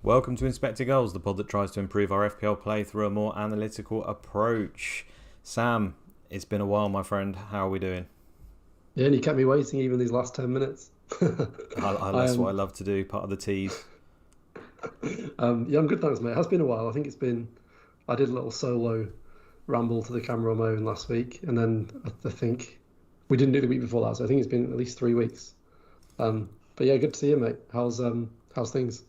Welcome to Inspected Goals, the pod that tries to improve our FPL play through a more analytical approach. Sam, it's been a while, my friend. How are we doing? Yeah, and you kept me waiting even these last 10 minutes. That's what I love to do, part of the tease. Yeah, I'm good, thanks, mate. It has been a while. I did a little solo ramble to the camera on my own last week, and then I think we didn't do the week before that, so I think it's been at least 3 weeks. But yeah, good to see you, mate. How's things?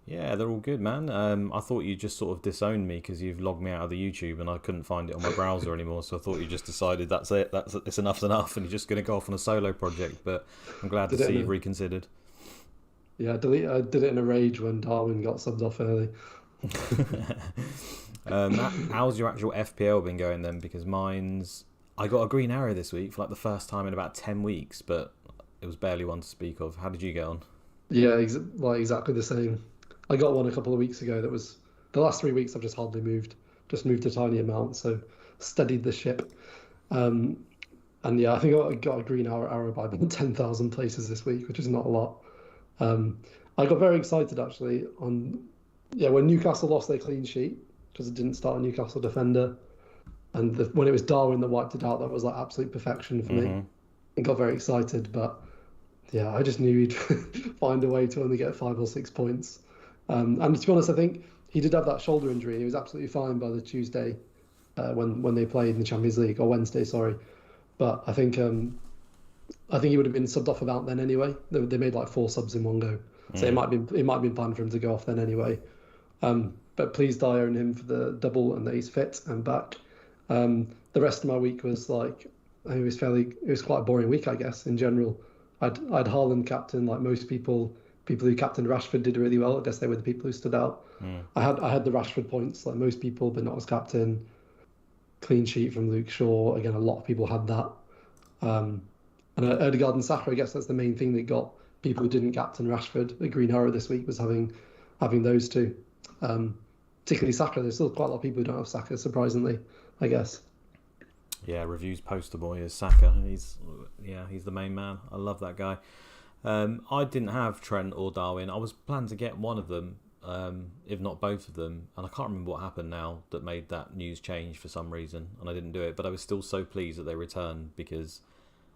Yeah, they're all good, man. I thought you just sort of disowned me because you've logged me out of the YouTube and I couldn't find it on my browser anymore. So I thought you just decided that's it, it's enough's enough, and you're just going to go off on a solo project. But I'm glad to Did it see in you've a, reconsidered. yeah, I did it in a rage when Darwin got subbed off early. How's your actual FPL been going then? Because I got a green arrow this week for like the first time in about 10 weeks, but it was barely one to speak of. How did you get on? Yeah, like exactly the same. I got one a couple of weeks ago that was the last 3 weeks I've just hardly moved, just moved a tiny amount, so steadied the ship. Um, and yeah, I think I got a green arrow by about 10,000 places this week, which is not a lot. Um, I got very excited actually when Newcastle lost their clean sheet because it didn't start a Newcastle defender, and when it was Darwin that wiped it out, that was like absolute perfection for me. I got very excited, but yeah, I just knew he'd find a way to only get 5 or 6 points. And to be honest, I think he did have that shoulder injury. He was absolutely fine by the Tuesday when they played in the Champions League, or Wednesday, sorry. But I think he would have been subbed off about then anyway. They made like 4 subs in one go, so it might have been planned for him to go off then anyway. But pleased I own him for the double and that he's fit and back. The rest of my week was like, I think it was quite a boring week, I guess, in general. I'd Haaland captain like most people. People who captained Rashford did really well. I guess they were the people who stood out. I had the Rashford points like most people, but not as captain. Clean sheet from Luke Shaw. Again, a lot of people had that. And Odegaard and Saka, I guess that's the main thing that got people who didn't captain Rashford a green arrow this week, was having those two. Particularly Saka. There's still quite a lot of people who don't have Saka, surprisingly, I guess. Yeah, reviews poster boy is Saka. He's the main man. I love that guy. I didn't have Trent or Darwin. I was planning to get one of them, if not both of them, and I can't remember what happened now that made that news change for some reason, and I didn't do it. But I was still so pleased that they returned, because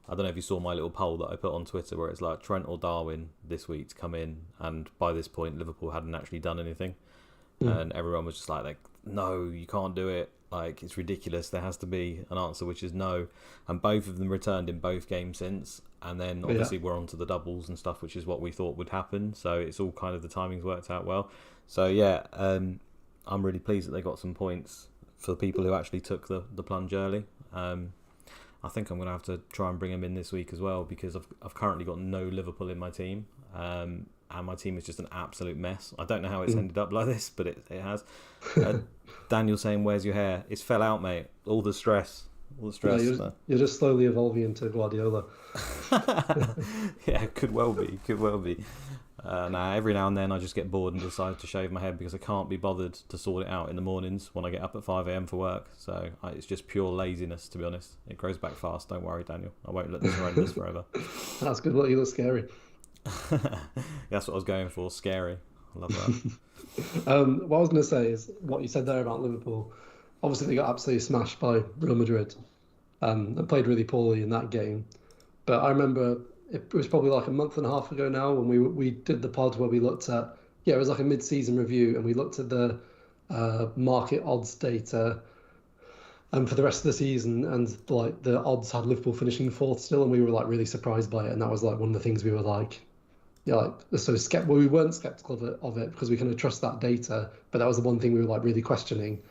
I don't know if you saw my little poll that I put on Twitter where it's like Trent or Darwin this week to come in, and by this point Liverpool hadn't actually done anything, and everyone was just like, no, you can't do it. Like, it's ridiculous. There has to be an answer, which is no. And both of them returned in both games since. And then obviously we're on to the doubles and stuff, which is what we thought would happen. So it's all kind of, the timing's worked out well. So yeah, I'm really pleased that they got some points for the people who actually took the plunge early. I think I'm going to have to try and bring them in this week as well, because I've currently got no Liverpool in my team. And my team is just an absolute mess. I don't know how it's ended up like this, but it has. Daniel saying, "Where's your hair?" It's fell out, mate. All the stress. Yeah, you're just slowly evolving into Guardiola. Yeah, could well be. Every now and then I just get bored and decide to shave my head because I can't be bothered to sort it out in the mornings when I get up at 5 a.m. for work. So it's just pure laziness, to be honest. It grows back fast. Don't worry, Daniel. I won't let this horrendous forever. That's good. Look, you look scary. That's what I was going for. Scary. I love that. What I was going to say is what you said there about Liverpool. Obviously, they got absolutely smashed by Real Madrid, and played really poorly in that game. But I remember it was probably like a month and a half ago now when we did the pod where we looked at, it was like a mid-season review, and we looked at the market odds data for the rest of the season, and like the odds had Liverpool finishing fourth still, and we were like really surprised by it, and that was like one of the things we were like, we weren't skeptical of it because we kind of trust that data, but that was the one thing we were like really questioning.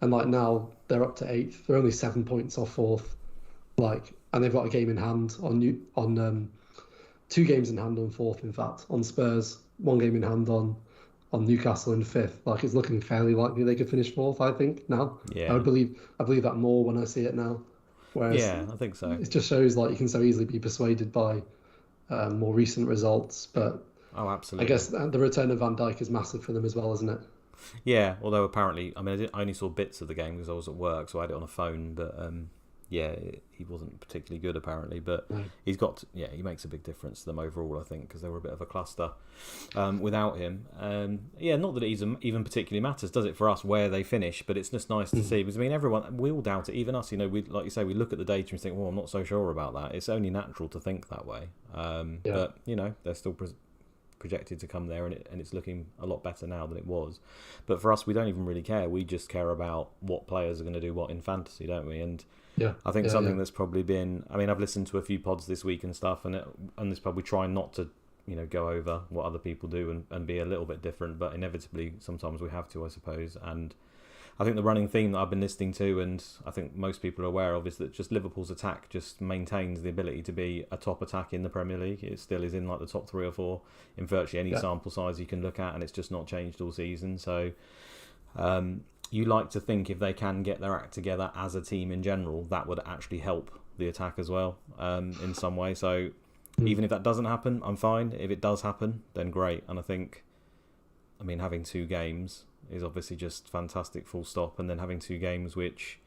And like now they're up to eighth. They're only 7 points off fourth. And they've got a game in hand on 2 games in hand on fourth. In fact, on Spurs, 1 game in hand on Newcastle in fifth. Like, it's looking fairly likely they could finish fourth, I think now. Yeah. I believe that more when I see it now. Whereas yeah, I think so. It just shows like you can so easily be persuaded by more recent results. But oh, absolutely. I guess the return of Van Dijk is massive for them as well, isn't it? Yeah, although apparently, I only saw bits of the game because I was at work, so I had it on a phone. But yeah, he wasn't particularly good apparently, but No. he makes a big difference to them overall, I think, because they were a bit of a cluster without him. Not that it even particularly matters, does it, for us where they finish? But it's just nice to see, because I mean, we all doubt it, even us. We, like you say, we look at the data and think, well, I'm not so sure about that. It's only natural to think that way. But they're still projected to come there, and it's looking a lot better now than it was. But for us, we don't even really care. We just care about what players are going to do what in fantasy, don't we? And I think something that's probably been, I mean, I've listened to a few pods this week and stuff, and this probably try not to go over what other people do and be a little bit different, but inevitably sometimes we have to, I suppose. And I think the running theme that I've been listening to, and I think most people are aware of, is that just Liverpool's attack just maintains the ability to be a top attack in the Premier League. It still is in like the top 3 or 4 in virtually any sample size you can look at, and it's just not changed all season. So you like to think if they can get their act together as a team in general, that would actually help the attack as well in some way. So even if that doesn't happen, I'm fine. If it does happen, then great. And I think, I mean, having 2 games is obviously just fantastic, full stop. And then having 2 games which,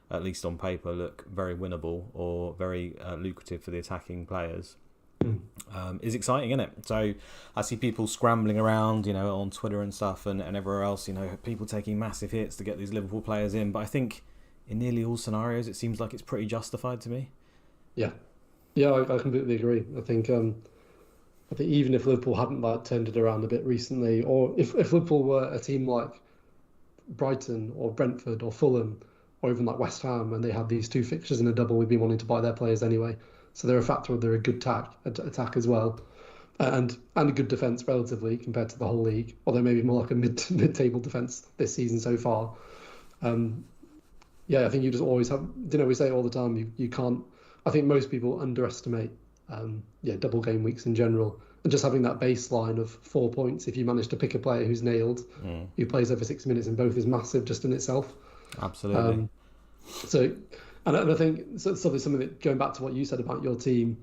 at least on paper, look very winnable or very lucrative for the attacking players is exciting, isn't it? So I see people scrambling around, on Twitter and stuff and everywhere else, people taking massive hits to get these Liverpool players in. But I think in nearly all scenarios, it seems like it's pretty justified to me. Yeah, I completely agree. I think even if Liverpool hadn't turned it around a bit recently, or if Liverpool were a team like Brighton or Brentford or Fulham or even like West Ham, and they had these 2 fixtures in a double, we'd be wanting to buy their players anyway. So they're a factor. They're a good attack as well, and a good defence relatively compared to the whole league. Although maybe more like a mid-table defence this season so far. I think you just always have. We say it all the time. You can't. I think most people underestimate double game weeks in general, and just having that baseline of 4 points if you manage to pick a player who's nailed, who plays over 6 minutes in both, is massive just in itself. Absolutely. And I think so there's something that, going back to what you said about your team,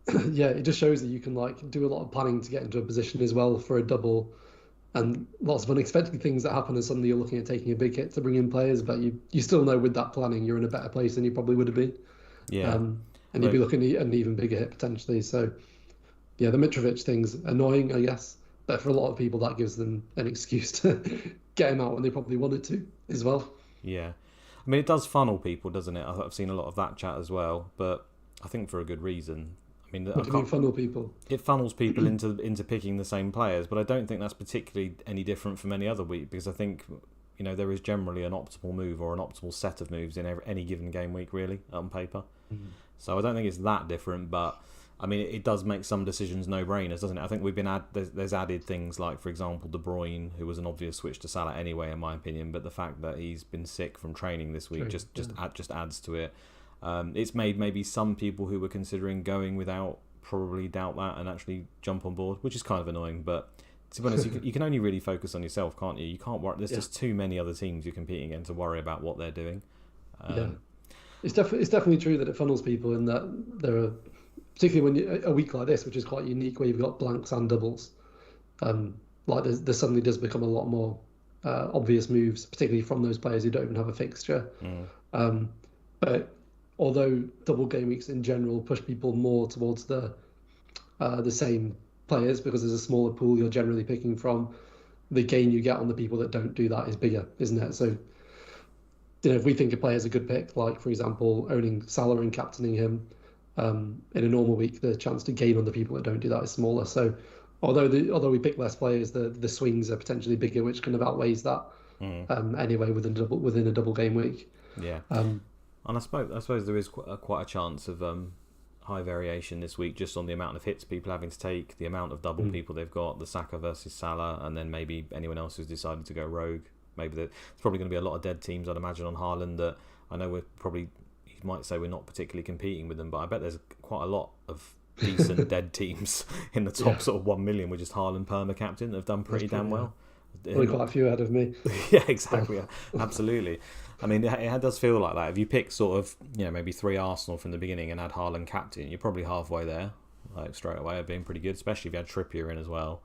it just shows that you can do a lot of planning to get into a position as well for a double, and lots of unexpected things that happen, and suddenly you're looking at taking a big hit to bring in players, but you still know with that planning you're in a better place than you probably would have been. And you'd be looking at an even bigger hit potentially. So the Mitrovic thing's annoying, I guess, but for a lot of people that gives them an excuse to get him out when they probably wanted to as well. Yeah. I mean, it does funnel people, doesn't it? I've seen a lot of that chat as well, but I think for a good reason. I mean, What do you mean funnel people? It funnels people into picking the same players, but I don't think that's particularly any different from any other week, because I think there is generally an optimal move or an optimal set of moves in any given game week, really, on paper. So I don't think it's that different, but I mean, it does make some decisions no-brainers, doesn't it? I think we've been there's added things like, for example, De Bruyne, who was an obvious switch to Salah anyway, in my opinion, but the fact that he's been sick from training this week just adds to it. It's made maybe some people who were considering going without probably doubt that and actually jump on board, which is kind of annoying. But to be honest, you can only really focus on yourself, can't you? You can't worry. There's just too many other teams you're competing against to worry about what they're doing. It's definitely true that it funnels people, in that there are, particularly when a week like this, which is quite unique, where you've got blanks and doubles, there suddenly does become a lot more obvious moves, particularly from those players who don't even have a fixture. But although double game weeks in general push people more towards the same players, because there's a smaller pool you're generally picking from, the gain you get on the people that don't do that is bigger, isn't it? So if we think a player's a good pick, like for example owning Salah and captaining him, in a normal week, the chance to gain on the people that don't do that is smaller. So although we pick less players, the swings are potentially bigger, which kind of outweighs that anyway within a double game week. And I suppose there is quite a chance of high variation this week, just on the amount of hits people having to take, the amount of double people they've got, the Saka versus Salah, and then maybe anyone else who's decided to go rogue. Maybe there's probably going to be a lot of dead teams, I'd imagine, on Haaland, that I know you might say we're not particularly competing with them, but I bet there's quite a lot of decent dead teams in the top sort of 1 million with just Haaland perma captain that have done pretty damn well. Probably quite a few ahead of me. Yeah, exactly. Absolutely. I mean, it does feel like that. If you pick sort of, maybe 3 Arsenal from the beginning and had Haaland captain, you're probably halfway there, straight away, of being pretty good, especially if you had Trippier in as well.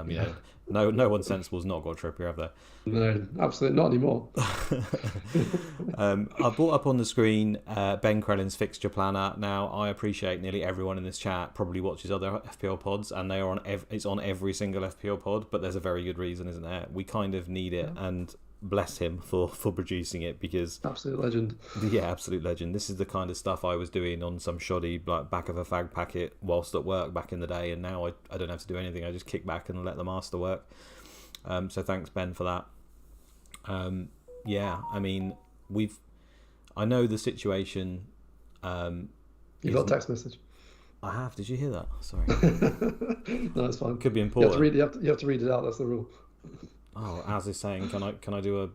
You know, no one sensible's not got Trippier, have they? No, absolutely not anymore. I brought up on the screen Ben Crellin's fixture planner. Now, I appreciate nearly everyone in this chat probably watches other FPL pods, and they are it's on every single FPL pod, but there's a very good reason, isn't there? We kind of need it, and bless him for producing it, because absolute legend. Yeah, absolute legend. This is the kind of stuff I was doing on some shoddy like back of a fag packet whilst at work back in the day, and now I don't have to do anything. I just kick back and let the master work. So thanks, Ben, for that. Yeah, I mean, I know the situation. You got a text message? I have. Did you hear that? Sorry. No, it's fine. Could be important. You have to read it out. That's the rule. Oh, Az is saying, can I do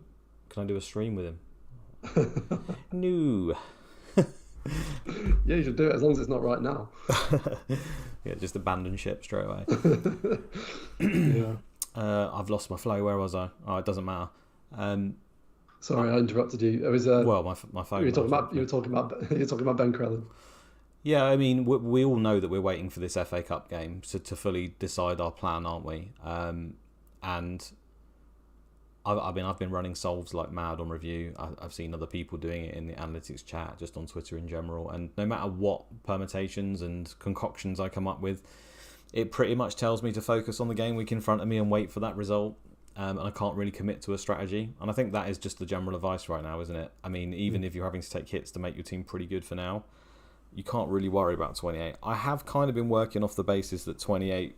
a stream with him? No. Yeah, you should do it as long as it's not right now. Yeah, just abandon ship straight away. Yeah. I've lost my flow. Where was I? Oh, it doesn't matter. Sorry, I interrupted you. It was well, my phone. You were talking about Ben Crellin. Yeah, I mean, we all know that we're waiting for this FA Cup game to fully decide our plan, aren't we? And I've been running solves like mad on review. I've seen other people doing it in the analytics chat, just on Twitter in general. And no matter what permutations and concoctions I come up with, it pretty much tells me to focus on the game week in front of me and wait for that result. And I can't really commit to a strategy. And I think that is just the general advice right now, isn't it? I mean, even if you're having to take hits to make your team pretty good for now, you can't really worry about 28. I have kind of been working off the basis that 28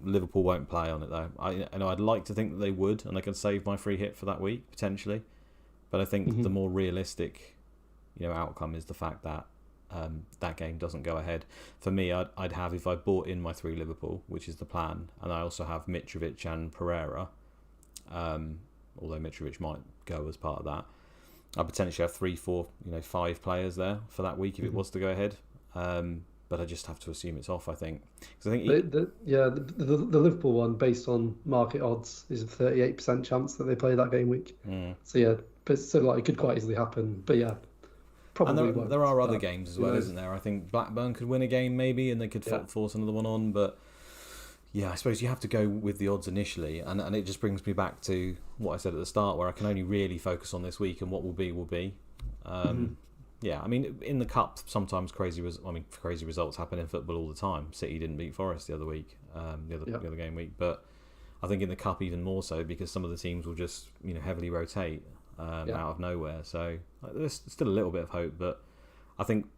Liverpool won't play on it though. I know I'd like to think that they would, and I could save my free hit for that week potentially. But I think the more realistic, outcome is the fact that that game doesn't go ahead. For me, I'd have, if I bought in my 3 Liverpool, which is the plan, and I also have Mitrovic and Pereira, although Mitrovic might go as part of that. I potentially have 3, 4, 5 players there for that week if it was to go ahead. But I just have to assume it's off, I think. Because I think the Liverpool one, based on market odds, is a 38% chance that they play that game week. So yeah, it could quite easily happen. But yeah, probably. And there are other games as well, isn't there? I think Blackburn could win a game maybe, and they could force another one on. But yeah, I suppose you have to go with the odds initially, and it just brings me back to what I said at the start, where I can only really focus on this week, and what will be will be. Yeah, I mean, in the cup, sometimes crazy results happen in football all the time. City didn't beat Forest the other week, the other game week, but I think in the cup even more so, because some of the teams will just heavily rotate out of nowhere. So there's still a little bit of hope, but I think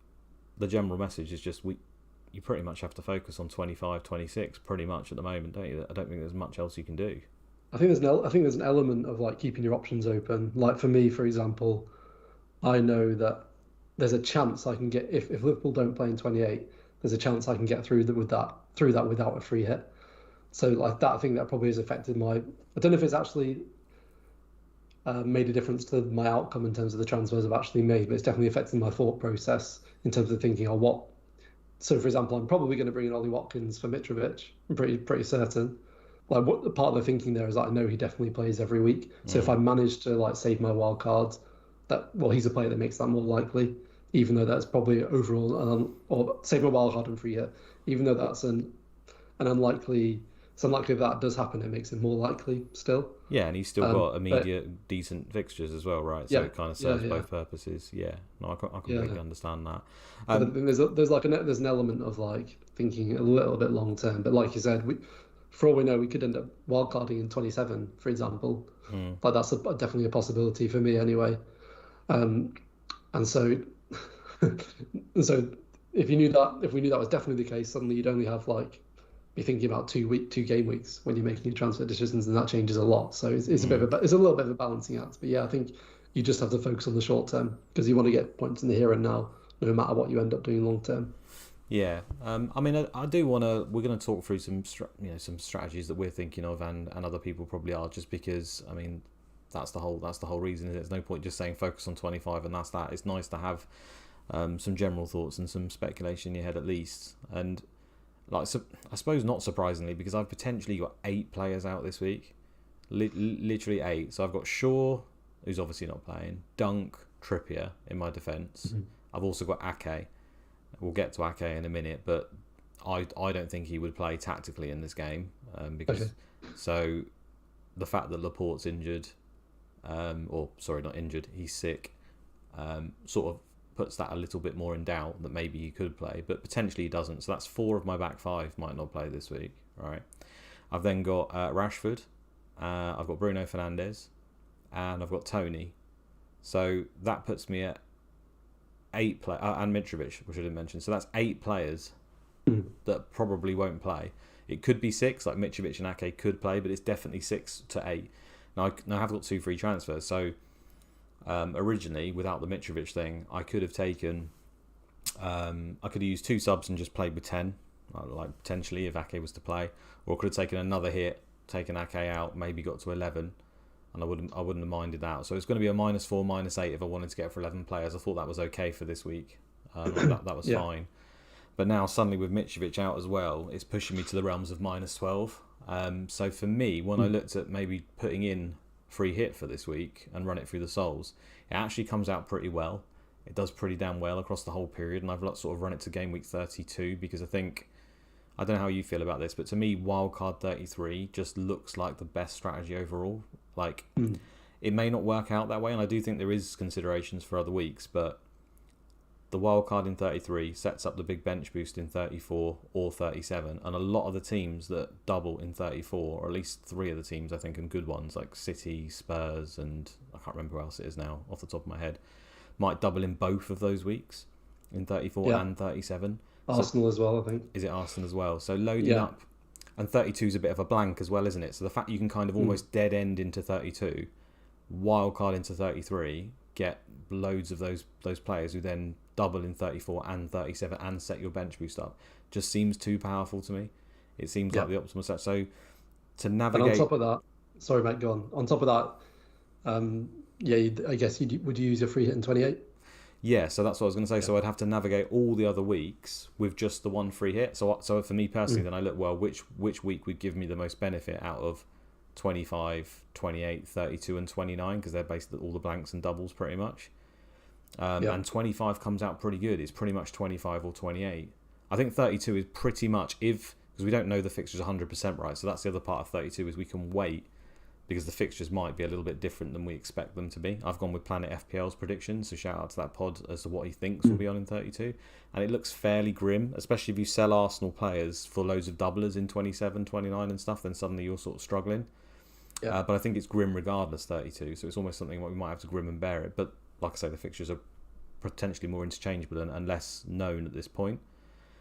the general message is just you pretty much have to focus on 25, 26 pretty much at the moment, don't you? I don't think there's much else you can do. I think there's an element of like keeping your options open. Like for me, for example, I know that there's a chance I can get, if Liverpool don't play in 28, there's a chance I can get through that without a free hit. So like that, I think that probably has affected I don't know if it's actually made a difference to my outcome in terms of the transfers I've actually made, but it's definitely affected my thought process in terms of thinking, what. So, for example, I'm probably going to bring in Ollie Watkins for Mitrovic. I'm pretty certain. Like, what part of the thinking there is that I know he definitely plays every week. So if I manage to save my wild cards, he's a player that makes that more likely. Even though that's probably overall, or save my wild card and free hit. Even though that's an unlikely. It's unlikely that does happen. It makes it more likely still. Yeah, and he's still got immediate decent fixtures as well, right? So it kind of serves both purposes. Yeah, no, I completely understand that. But I think there's an element of thinking a little bit long term. But like you said, for all we know, we could end up wildcarding in 27, for example. That's definitely a possibility for me anyway. And so if we knew that was definitely the case, suddenly you'd only have be thinking about 2 game weeks when you're making your transfer decisions, and that changes a lot. So it's a little bit of a balancing act. But yeah, I think you just have to focus on the short term, because you want to get points in the here and now, no matter what you end up doing long term. Yeah, I mean, I do want to. We're going to talk through some strategies that we're thinking of, and other people probably are, just because I mean that's the whole reason. There's no point just saying focus on 25 and that's that. It's nice to have some general thoughts and some speculation in your head at least. And I suppose not surprisingly, because I've potentially got 8 players out this week, literally 8. So I've got Shaw, who's obviously not playing, Dunk, Trippier in my defence. I've also got Ake. We'll get to Ake in a minute, but I don't think he would play tactically in this game. because so the fact that Laporte's injured, or sorry, not injured, he's sick, sort of puts that a little bit more in doubt that maybe he could play, but potentially he doesn't. So that's 4 of my back 5 might not play this week. Right. I've then got Rashford, I've got Bruno Fernandes, and I've got Tony. So that puts me at 8 players, and Mitrovic, which I didn't mention. So that's 8 players that probably won't play. It could be 6, like Mitrovic and Ake could play, but it's definitely 6 to 8. Now I have got 2 free transfers. So originally, without the Mitrovic thing, I could have taken, I could have used 2 subs and just played with 10, like potentially if Ake was to play, or I could have taken another hit, taken Ake out, maybe got to 11. And I wouldn't have minded that. So it's going to be a -4, -8 if I wanted to get for 11 players. I thought that was okay for this week. That was fine. But now suddenly with Mitrovic out as well, it's pushing me to the realms of -12. So for me, when I looked at maybe putting in free hit for this week and run it through the souls, it actually comes out pretty well. It does pretty damn well across the whole period. And I've sort of run it to game week 32 because I think, I don't know how you feel about this, but to me, wildcard 33 just looks like the best strategy overall. Like, it may not work out that way, and I do think there is considerations for other weeks, but the wildcard in 33 sets up the big bench boost in 34 or 37, and a lot of the teams that double in 34, or at least 3 of the teams, I think, and good ones, like City, Spurs, and I can't remember who else it is now, off the top of my head, might double in both of those weeks, in 34 and 37. Arsenal as well, I think. Is it Arsenal as well? So loading up, and 32 is a bit of a blank as well, isn't it? So the fact you can kind of almost dead end into 32, wildcard into 33, get loads of those players who then double in 34 and 37 and set your bench boost up, just seems too powerful to me. It seems like the optimal set. So to navigate... And on top of that, sorry mate, go on. On top of that, I guess would you use your free hit in 28? Yeah, so that's what I was going to say. Yeah. So I'd have to navigate all the other weeks with just the one free hit. So for me personally, then I look, well, which week would give me the most benefit out of 25, 28, 32 and 29, because they're basically all the blanks and doubles pretty much. And 25 comes out pretty good. It's pretty much 25 or 28. I think 32 is pretty much, because we don't know the fixtures 100% right, so that's the other part of 32 is we can wait, because the fixtures might be a little bit different than we expect them to be. I've gone with Planet FPL's predictions, so shout out to that pod as to what he thinks will be on in 32. And it looks fairly grim, especially if you sell Arsenal players for loads of doublers in 27, 29 and stuff, then suddenly you're sort of struggling. Yeah. But I think it's grim regardless, 32, so it's almost something where we might have to grim and bear it. But like I say, the fixtures are potentially more interchangeable and less known at this point.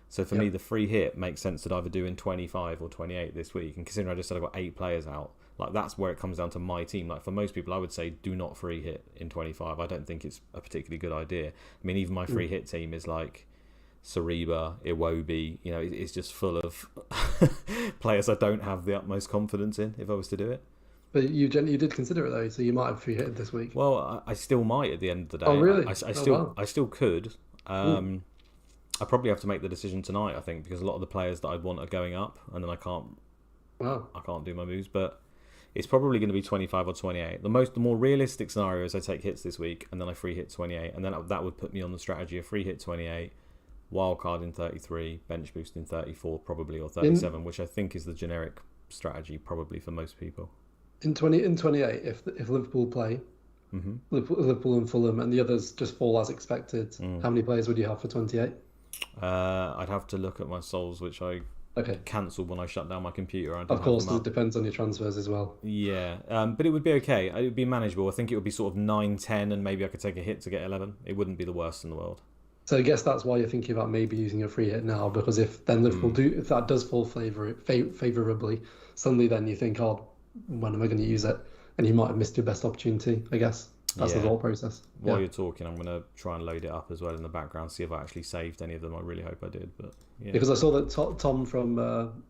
So for me, the free hit makes sense to either do in 25 or 28 this week. And considering I just said I've got 8 players out, like that's where it comes down to my team. Like for most people, I would say do not free hit in 25. I don't think it's a particularly good idea. I mean, even my free hit team is like Saliba, Iwobi. You know, it's just full of players I don't have the utmost confidence in if I was to do it. But you did consider it though, so you might have free hit this week. Well, I still might at the end of the day. Oh really? I still could. I probably have to make the decision tonight, I think, because a lot of the players that I'd want are going up, and then I can't do my moves. But it's probably going to be 25 or 28. The more realistic scenario is I take hits this week, and then I free hit 28, and then that would put me on the strategy of free hit 28, wildcard in 33, bench boost in 34 probably, or 37, which I think is the generic strategy probably for most people. In 28, if Liverpool play, Liverpool and Fulham, and the others just fall as expected, how many players would you have for 28? I'd have to look at my souls, which I cancelled when I shut down my computer. Of course, it depends on your transfers as well. Yeah, but it would be okay. It would be manageable. I think it would be sort of 9, 10, and maybe I could take a hit to get 11. It wouldn't be the worst in the world. So I guess that's why you're thinking about maybe using a free hit now, because if then Liverpool if that does fall favourably, suddenly then you think, oh, when am I going to use it? And you might have missed your best opportunity, I guess. That's the thought process. While you're talking, I'm going to try and load it up as well in the background, see if I actually saved any of them. I really hope I did. But because I saw that Tom from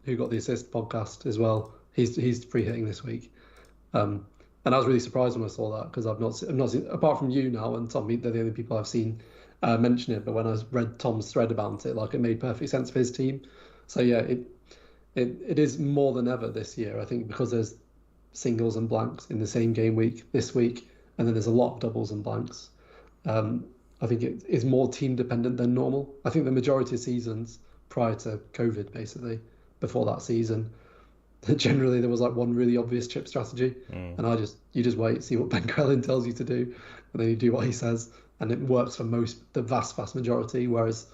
Who Got the Assist podcast as well, he's free hitting this week. And I was really surprised when I saw that, because I've not seen, apart from you now and Tom, they're the only people I've seen mention it. But when I read Tom's thread about it, like it made perfect sense for his team. So yeah, it is more than ever this year, I think, because there's singles and blanks in the same game week this week, and then there's a lot of doubles and blanks. I think it is more team dependent than normal. I think the majority of seasons prior to COVID, basically, before that season, generally there was like one really obvious chip strategy, Mm. and you just wait, see what Ben Crellin tells you to do, and then you do what he says, and it works for the vast majority. Whereas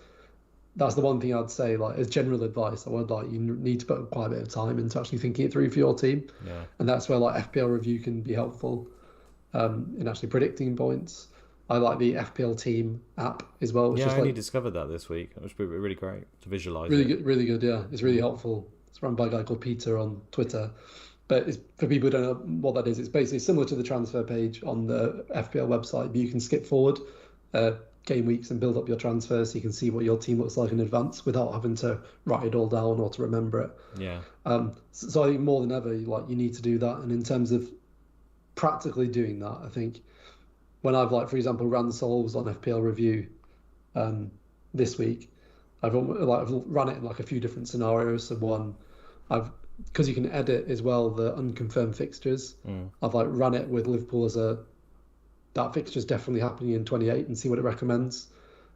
that's the one thing I'd say, like as general advice, I would like you need to put quite a bit of time into actually thinking it through for your team, Yeah. and that's where like FPL review can be helpful in actually predicting points. I like the FPL team app as well. It's Yeah, just I only like discovered that this week. It was really great to visualize really it. good, really good. Yeah, it's really helpful. It's run by a guy called Peter on Twitter. But it's, for people who don't know what that is, it's basically similar to the transfer page on the FPL website, but you can skip forward game weeks and build up your transfers so you can see what your team looks like in advance without having to write it all down or to remember it. Yeah. So I think more than ever, like you need to do that. And in terms of practically doing that, I think when I've like, for example, ran solves on FPL review this week, I've run it in like a few different scenarios. So one, because you can edit as well the unconfirmed fixtures. I've like run it with Liverpool as that fixture's definitely happening in 28 and see what it recommends.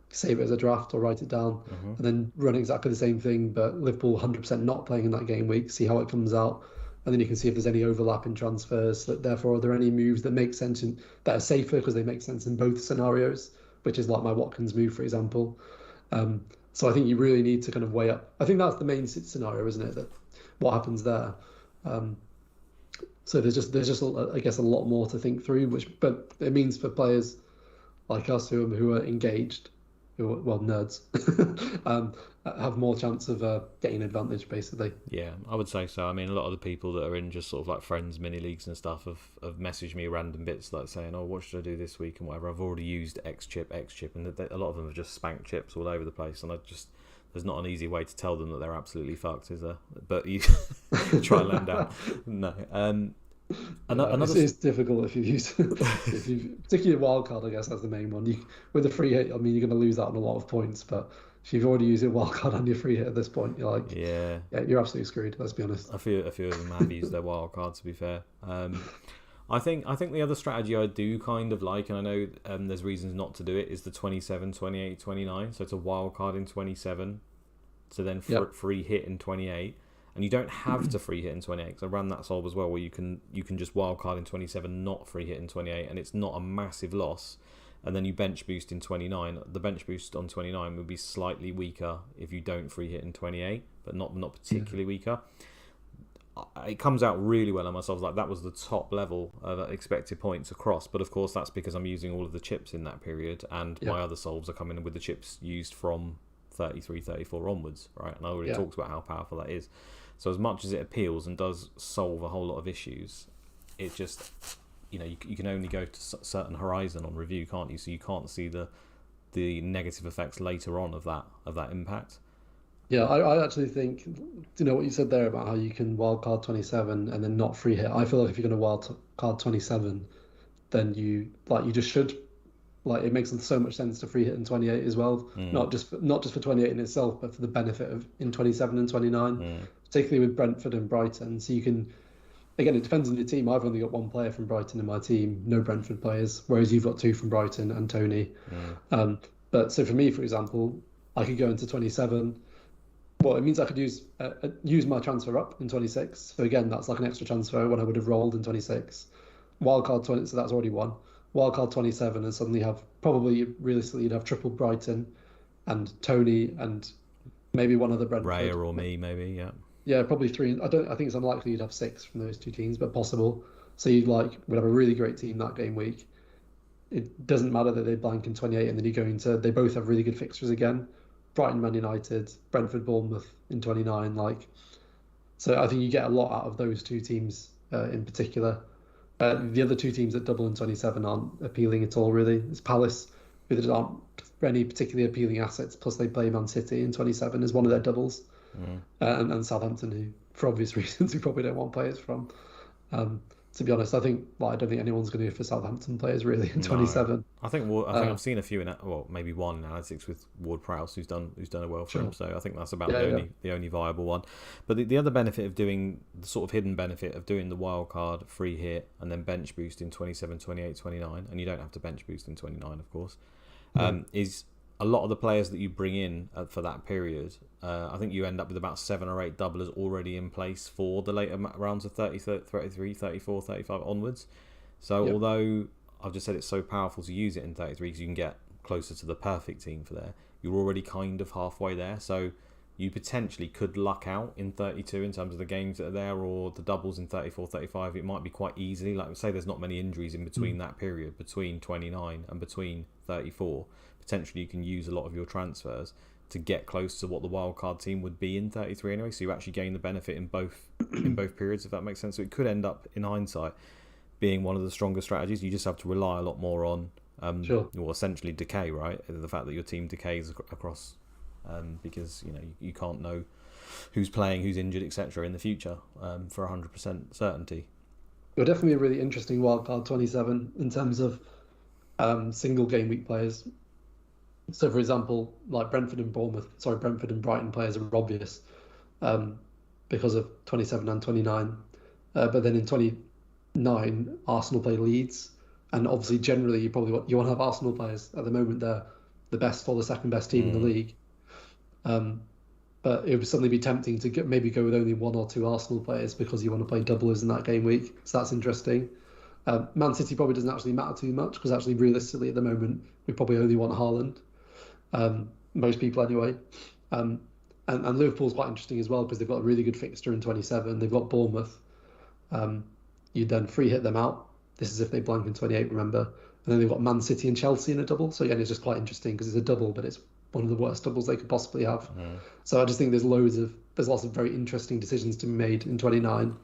Save it as a draft or write it down, and then run exactly the same thing, but Liverpool 100% not playing in that game week. See how it comes out, and then you can see if there's any overlap in transfers. That therefore, are there any moves that make sense that are safer because they make sense in both scenarios, which is like my Watkins move, for example. So I think you really need to kind of weigh up. I think that's the main scenario, isn't it? That what happens there. So there's just I guess a lot more to think through, but it means for players like us who are engaged, who are, well, nerds, have more chance of getting an advantage basically. Yeah, I would say so. I mean, a lot of the people that are in just sort of like friends mini leagues and stuff have messaged me random bits like saying, "Oh, what should I do this week?" and whatever. I've already used X chip, and a lot of them have just spanked chips all over the place, and there's not an easy way to tell them that they're absolutely fucked, is there? But you try and let them down. No. It's difficult if you use particularly wildcard. I guess that's the main one. With a free hit, I mean, you're going to lose out on a lot of points, but if you've already used a wildcard on your free hit at this point, you're like, yeah, you're absolutely screwed. Let's be honest. A few of them have used their wildcard, to be fair. I think the other strategy I do kind of like, and I know there's reasons not to do it, is the 27, 28, 29. So it's a wildcard in 27, so then free hit in 28. And you don't have to free hit in 28, because I ran that solve as well, where you can just wildcard in 27, not free hit in 28, and it's not a massive loss. And then you bench boost in 29. The bench boost on 29 would be slightly weaker if you don't free hit in 28, but not particularly weaker. It comes out really well on myself. Like that was the top level of expected points across, but of course that's because I'm using all of the chips in that period, and my other solves are coming in with the chips used from 33, 34 onwards, right? And I already talked about how powerful that is. So as much as it appeals and does solve a whole lot of issues, it just, you can only go to a certain horizon on review, can't you? So you can't see the negative effects later on of that impact. Yeah, I actually think, what you said there about how you can wildcard 27 and then not free hit. I feel like if you're going to wildcard 27, then you just should. Like it makes so much sense to free hit in 28 as well, not just for 28 in itself, but for the benefit of in 27 and 29, particularly with Brentford and Brighton. So you can, again, it depends on your team. I've only got one player from Brighton in my team, no Brentford players, whereas you've got two from Brighton and Tony. But so for me, for example, I could go into 27. Well, it means I could use my transfer up in 26. So again, that's like an extra transfer when I would have rolled in 26. Wildcard 20, so that's already one. Wildcard 27 and suddenly realistically you'd have triple Brighton and Tony and maybe one other Brentford. Raya or me, maybe, yeah. Yeah, probably three. I think it's unlikely you'd have six from those two teams, but possible. So would have a really great team that game week. It doesn't matter that they blank in 28 and then they both have really good fixtures again. Brighton, Man United, Brentford, Bournemouth in 29. So I think you get a lot out of those two teams in particular. The other two teams that double in 27 aren't appealing at all, really. It's Palace, who there aren't any particularly appealing assets, plus they play Man City in 27 as one of their doubles. And Southampton, who, for obvious reasons, we probably don't want players from. To be honest, I don't think anyone's going to go for Southampton players, really, in 27. No. I think I've seen a few maybe one in analytics with Ward-Prowse, who's done it well for him. So I think that's about the only viable one. But the other benefit of doing the sort of hidden benefit of doing the wildcard free hit and then bench boost in 27, 28, 29, and you don't have to bench boost in 29, of course, is a lot of the players that you bring in for that period, I think you end up with about 7 or 8 doublers already in place for the later rounds of 30, 33, 34, 35 onwards. So although I've just said it's so powerful to use it in 33 because you can get closer to the perfect team for there, you're already kind of halfway there. So you potentially could luck out in 32 in terms of the games that are there, or the doubles in 34, 35. It might be quite easily. Like, say there's not many injuries in between that period, between 29 and between 34. Potentially you can use a lot of your transfers to get close to what the wildcard team would be in 33 anyway. So you actually gain the benefit in both periods, if that makes sense. So it could end up, in hindsight, being one of the stronger strategies. You just have to rely a lot more on, well, essentially decay, right? The fact that your team decays across, because you can't know who's playing, who's injured, etc. in the future for 100% certainty. It'll definitely be a really interesting wildcard 27 in terms of single game week players. So, for example, like Brentford and Brighton players are obvious because of 27 and 29. But then in 29, Arsenal play Leeds, and obviously generally you want to have Arsenal players. At the moment they're the best or the second best team in the league. But it would suddenly be tempting to maybe go with only 1 or 2 Arsenal players because you want to play doublers in that game week. So that's interesting. Man City probably doesn't actually matter too much because actually realistically at the moment we probably only want Haaland. Most people anyway. And Liverpool's quite interesting as well because they've got a really good fixture in 27. They've got Bournemouth. You then free hit them out. This is if they blank in 28, remember. And then they've got Man City and Chelsea in a double. So again, it's just quite interesting because it's a double, but it's one of the worst doubles they could possibly have. So I just think there's lots of very interesting decisions to be made in 29.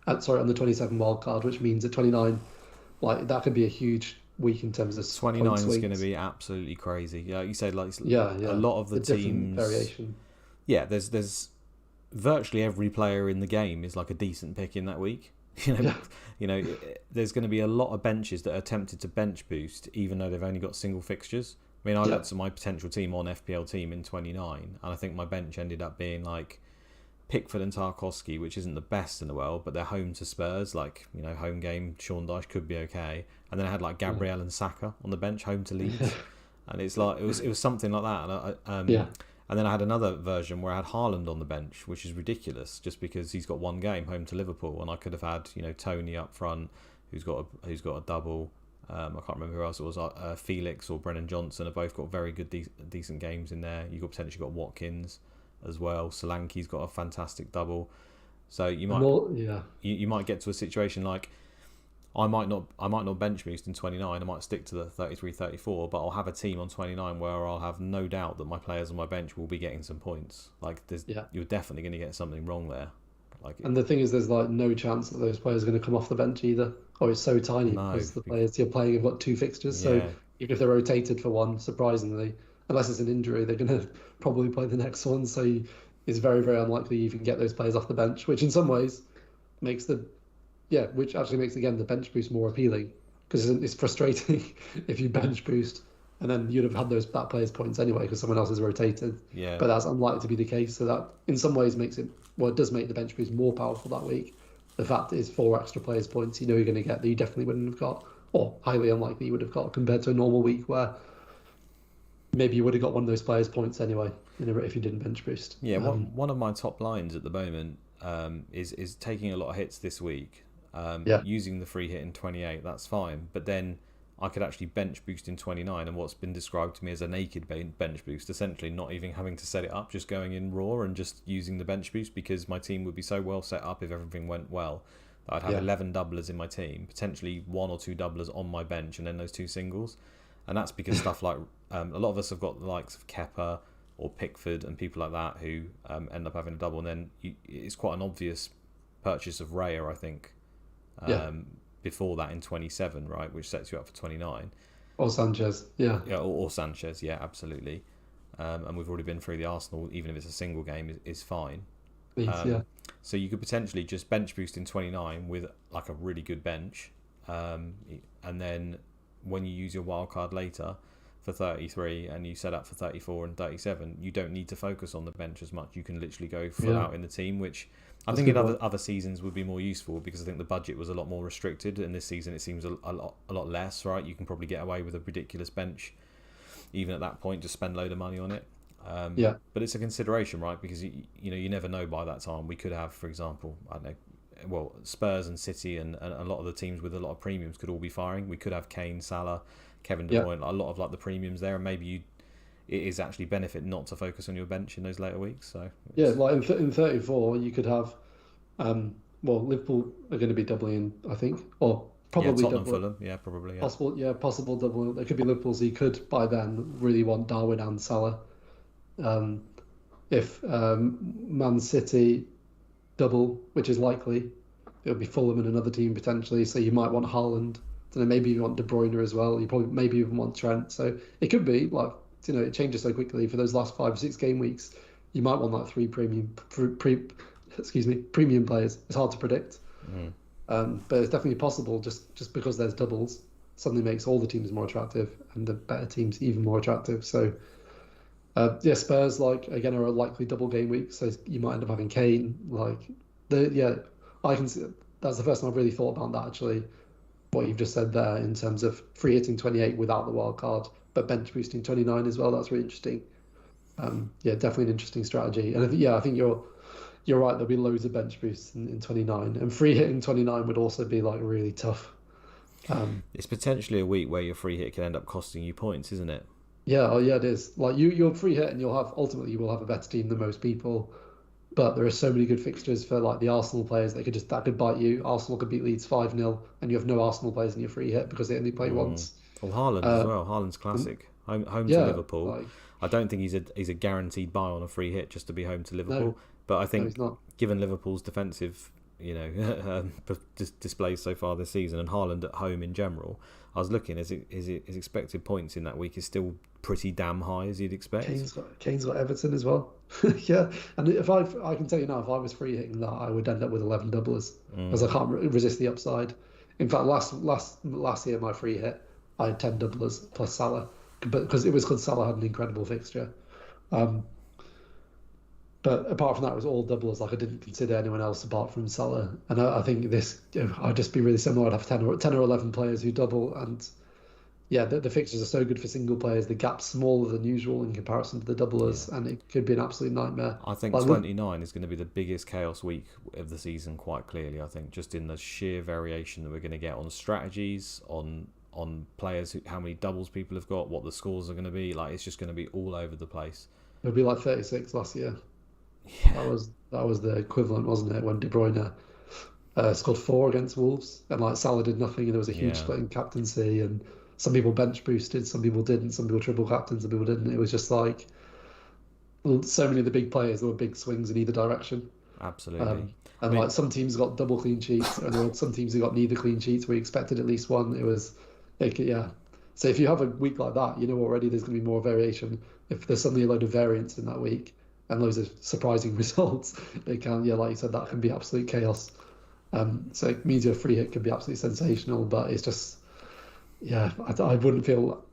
On the 27 wildcard, which means at 29, like that could be a huge week in terms of 29 is going to be absolutely crazy. Yeah, you said like a lot of the teams variation. Yeah, there's virtually every player in the game is like a decent pick in that week. There's going to be a lot of benches that are tempted to bench boost even though they've only got single fixtures. I mean, I looked at my potential team on FPL team in 29, and I think my bench ended up being like Pickford and Tarkowski, which isn't the best in the world, but they're home to Spurs, like, home game, Sean Dyche could be okay. And then I had like Gabriel and Saka on the bench, home to Leeds. And it's like, it was something like that. And then I had another version where I had Haaland on the bench, which is ridiculous, just because he's got one game, home to Liverpool, and I could have had, Tony up front, who's got a double. I can't remember who else it was. Felix or Brennan Johnson have both got very good, decent games in there. You've potentially got Watkins as well. Solanke's got a fantastic double. So you might get to a situation like I might not bench boost in 29. I might stick to the 33, 34, but I'll have a team on 29 where I'll have no doubt that my players on my bench will be getting some points. Like you're definitely going to get something wrong there. And the thing is, there's like no chance that those players are going to come off the bench either. Or it's so tiny because the players you're playing have got 2 fixtures. So even if they're rotated for one, surprisingly, unless it's an injury, they're going to probably play the next one. So it's very, very unlikely you even get those players off the bench, which in some ways makes which actually makes again the bench boost more appealing because it's frustrating if you bench boost and then you'd have had that player's points anyway because someone else is rotated. Yeah. But that's unlikely to be the case. So that in some ways it does make the bench boost more powerful that week. The fact is 4 extra players' points you're going to get that you definitely wouldn't have got, or highly unlikely you would have got compared to a normal week where maybe you would have got one of those players' points anyway if you didn't bench boost. Yeah, one of my top lines at the moment is taking a lot of hits this week. Using the free hit in 28, that's fine. But then I could actually bench boost in 29, and what's been described to me as a naked bench boost, essentially not even having to set it up, just going in raw and just using the bench boost because my team would be so well set up if everything went well that I'd have 11 doublers in my team, potentially 1 or 2 doublers on my bench, and then those 2 singles. And that's because stuff like a lot of us have got the likes of Kepa or Pickford and people like that who end up having a double, and then it's quite an obvious purchase of Raya, I think. Before that in 27, right, which sets you up for 29. Or Sanchez, or Sanchez, absolutely. And we've already been through the Arsenal, even if it's a single game, is fine. So you could potentially just bench boost in 29 with like a really good bench, and then when you use your wild card later for 33 and you set up for 34 and 37, you don't need to focus on the bench as much. You can literally go full out in the team, which I think in other seasons would be more useful because I think the budget was a lot more restricted, and this season it seems a lot less, right? You can probably get away with a ridiculous bench even at that point, just spend a load of money on it. Yeah. But it's a consideration, right? Because you never know by that time. We could have, for example, I don't know, well, Spurs and City and a lot of the teams with a lot of premiums could all be firing. We could have Kane, Salah, Kevin De Bruyne, a lot of like the premiums there, and maybe it is actually benefit not to focus on your bench in those later weeks. So Yeah, like in 34, you could have, Liverpool are going to be doubling, I think, or probably Tottenham, double. Fulham, probably, Possible double. It could be Liverpool, so you could by then really want Darwin and Salah. Um, if Man City double, which is likely, it'll be Fulham and another team potentially. So you might want Haaland. I don't know, maybe you want De Bruyne as well. You probably maybe even want Trent. So it could be like, it changes so quickly for those last 5 or 6 game weeks. You might want like 3 premium players. It's hard to predict, but it's definitely possible. Just because there's doubles, suddenly makes all the teams more attractive and the better teams even more attractive. So Spurs again are a likely double game week, so you might end up having Kane. I can see that's the first time I've really thought about that actually. What you've just said there in terms of free hitting 28 without the wild card, but bench boosting 29 as well. That's really interesting. Definitely an interesting strategy. And I think you're right. There'll be loads of bench boosts in 29, and free hitting 29 would also be like really tough. It's potentially a week where your free hit can end up costing you points, isn't it? Yeah, it is. Like you'll free hit and you will have a better team than most people. But there are so many good fixtures for like the Arsenal players that could bite you. Arsenal could beat Leeds 5-0 and you have no Arsenal players in your free hit because they only play once. Well, Haaland as well. Haaland's classic. Home to Liverpool. I don't think he's a guaranteed buy on a free hit just to be home to Liverpool. No, but I think given Liverpool's defensive, displays so far this season and Haaland at home in general, I was looking his expected points in that week is still pretty damn high as you'd expect. Kane's got Everton as well. Yeah, and I can tell you now, if I was free hitting that, I would end up with 11 doublers because I can't resist the upside. In fact, last year my free hit, I had 10 doublers plus Salah, but because Salah had an incredible fixture. But apart from that, it was all doublers. Like I didn't consider anyone else apart from Salah. And I think this, I'd just be really similar. I'd have 10 or 11 players who double. And the fixtures are so good for single players. The gap's smaller than usual in comparison to the doublers. Yeah. And it could be an absolute nightmare. I think 29 is going to be the biggest chaos week of the season, quite clearly. I think just in the sheer variation that we're going to get on strategies, on players, how many doubles people have got, what the scores are going to be. Like it's just going to be all over the place. It would be like 36 last year. Yeah. That was the equivalent, wasn't it? When De Bruyne scored 4 against Wolves, and like Salah did nothing, and there was a huge split in captaincy, and some people bench boosted, some people didn't, some people triple captained, some people didn't. It was just like so many of the big players, there were big swings in either direction. Absolutely. Like some teams got double clean sheets, and there were some teams who got neither clean sheets. We expected at least one. So if you have a week like that, already there's going to be more variation. If there's suddenly a load of variance in that week and loads of surprising results, it can, like you said, that can be absolute chaos. So it means your free hit can be absolutely sensational, but it's just, I wouldn't feel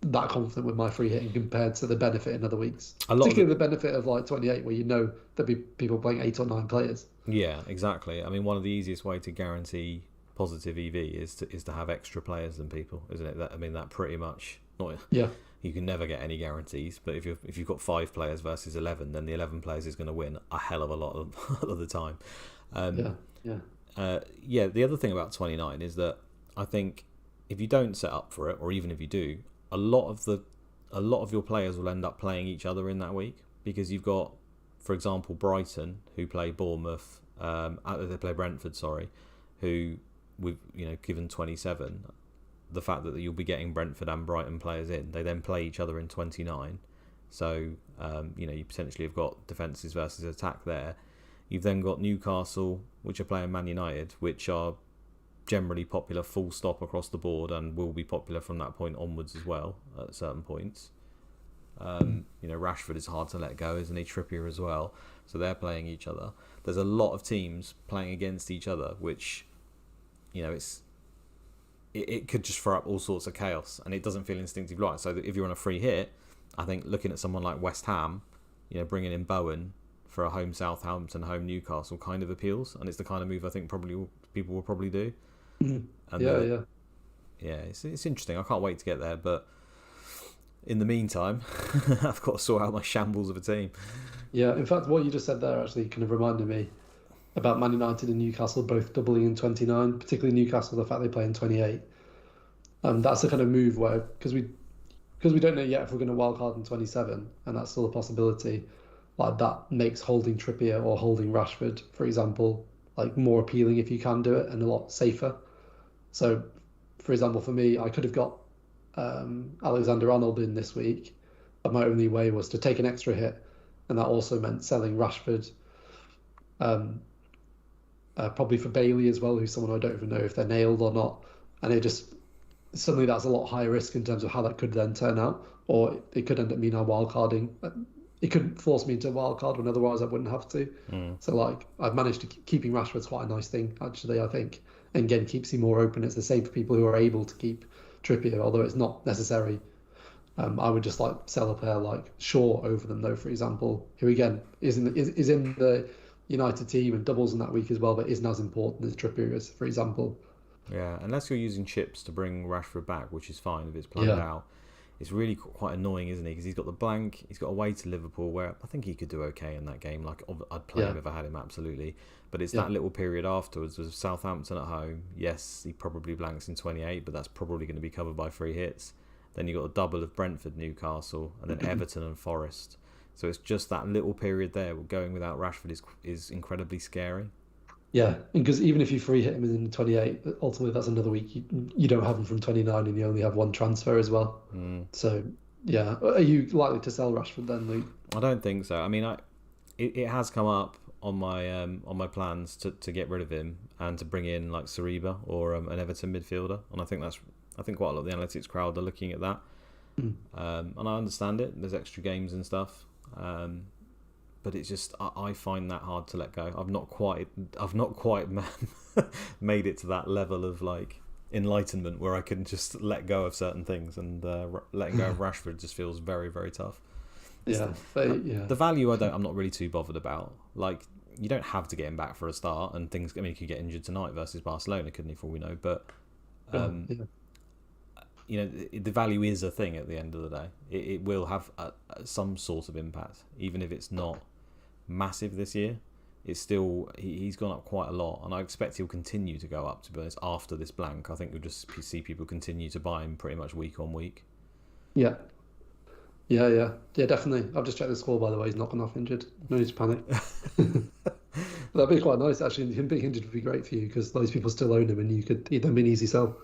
that confident with my free hitting compared to the benefit in other weeks. Particularly the benefit of like 28, where there'll be people playing 8 or 9 players. Yeah, exactly. I mean, one of the easiest way to guarantee positive EV is to have extra players than people, isn't it? That pretty much not. Yeah. You can never get any guarantees, but if you've got 5 players versus 11, then the 11 players is going to win a hell of a lot of the time. The other thing about 29 is that I think if you don't set up for it, or even if you do, a lot of your players will end up playing each other in that week, because you've got, for example, Brighton, who play Bournemouth, they play Brentford, who we've given 27. The fact that you'll be getting Brentford and Brighton players in, they then play each other in 29. So you potentially have got defences versus attack there. You've then got Newcastle, which are playing Man United, which are generally popular full stop across the board and will be popular from that point onwards as well at certain points. Rashford is hard to let go, isn't he? Trippier as well. So they're playing each other. There's a lot of teams playing against each other, which it could just throw up all sorts of chaos, and it doesn't feel instinctive right. So if you're on a free hit, I think looking at someone like West Ham, bringing in Bowen for a home Southampton, home Newcastle kind of appeals, and it's the kind of move I think people will probably do. Mm-hmm. It's interesting. I can't wait to get there, but in the meantime, I've got to sort out my shambles of a team. Yeah, in fact, what you just said there actually kind of reminded me about Man United and Newcastle both doubling in 29, particularly Newcastle, the fact they play in 28. That's the kind of move where, because we don't know yet if we're going to wildcard in 27, and that's still a possibility, like that makes holding Trippier or holding Rashford, for example, like more appealing if you can do it and a lot safer. So, for example, for me, I could have got Alexander-Arnold in this week, but my only way was to take an extra hit, and that also meant selling Rashford, probably for Bailey as well, who's someone I don't even know if they're nailed or not, and it just suddenly that's a lot higher risk in terms of how that could then turn out, or it could end up meaning I'm wildcarding. It could force me into a wildcard when otherwise I wouldn't have to. So like I've managed to keeping Rashford's quite a nice thing actually, I think, and again keeps him more open. It's the same for people who are able to keep Trippier, although it's not necessary. I would just like sell a player like Shaw over them though, for example, who again is in the United team and doubles in that week as well, but isn't as important as Trippier is, for example. Yeah, unless you're using chips to bring Rashford back, which is fine if it's planned out. It's really quite annoying, isn't he? Because he's got the blank, he's got away to Liverpool, where I think he could do okay in that game. Like I'd play him if I had him, absolutely. But it's that little period afterwards with Southampton at home. Yes, he probably blanks in 28, but that's probably going to be covered by free hits. Then you got a double of Brentford, Newcastle, and then Everton and Forest. So it's just that little period there. Going without Rashford is incredibly scary. Yeah, because even if you free hit him in 28, ultimately that's another week. You don't have him from 29 and you only have one transfer as well. So, yeah. Are you likely to sell Rashford then, Luke? I don't think so. I mean, it has come up on my plans to get rid of him and to bring in like Saliba or an Everton midfielder. And I think quite a lot of the analytics crowd are looking at that. And I understand it. There's extra games and stuff. But it's just I find that hard to let go. I've not quite made it to that level of like enlightenment where I can just let go of certain things, and letting go of Rashford just feels very, very tough. The value I'm not really too bothered about. Like you don't have to get him back for a start, and things. I mean, he could get injured tonight versus Barcelona, couldn't he? For all we know, but you know, the value is a thing at the end of the day. It will have some sort of impact, even if it's not massive this year. It's still he's gone up quite a lot, and I expect he'll continue to go up. To be honest, after this blank, I think you'll just see people continue to buy him pretty much week on week. Yeah, definitely. I've just checked the score, by the way. He's not gone off injured. No need to panic. That'd be quite nice, actually. Him being injured would be great for you because those people still own him, and he'd then be an easy sell.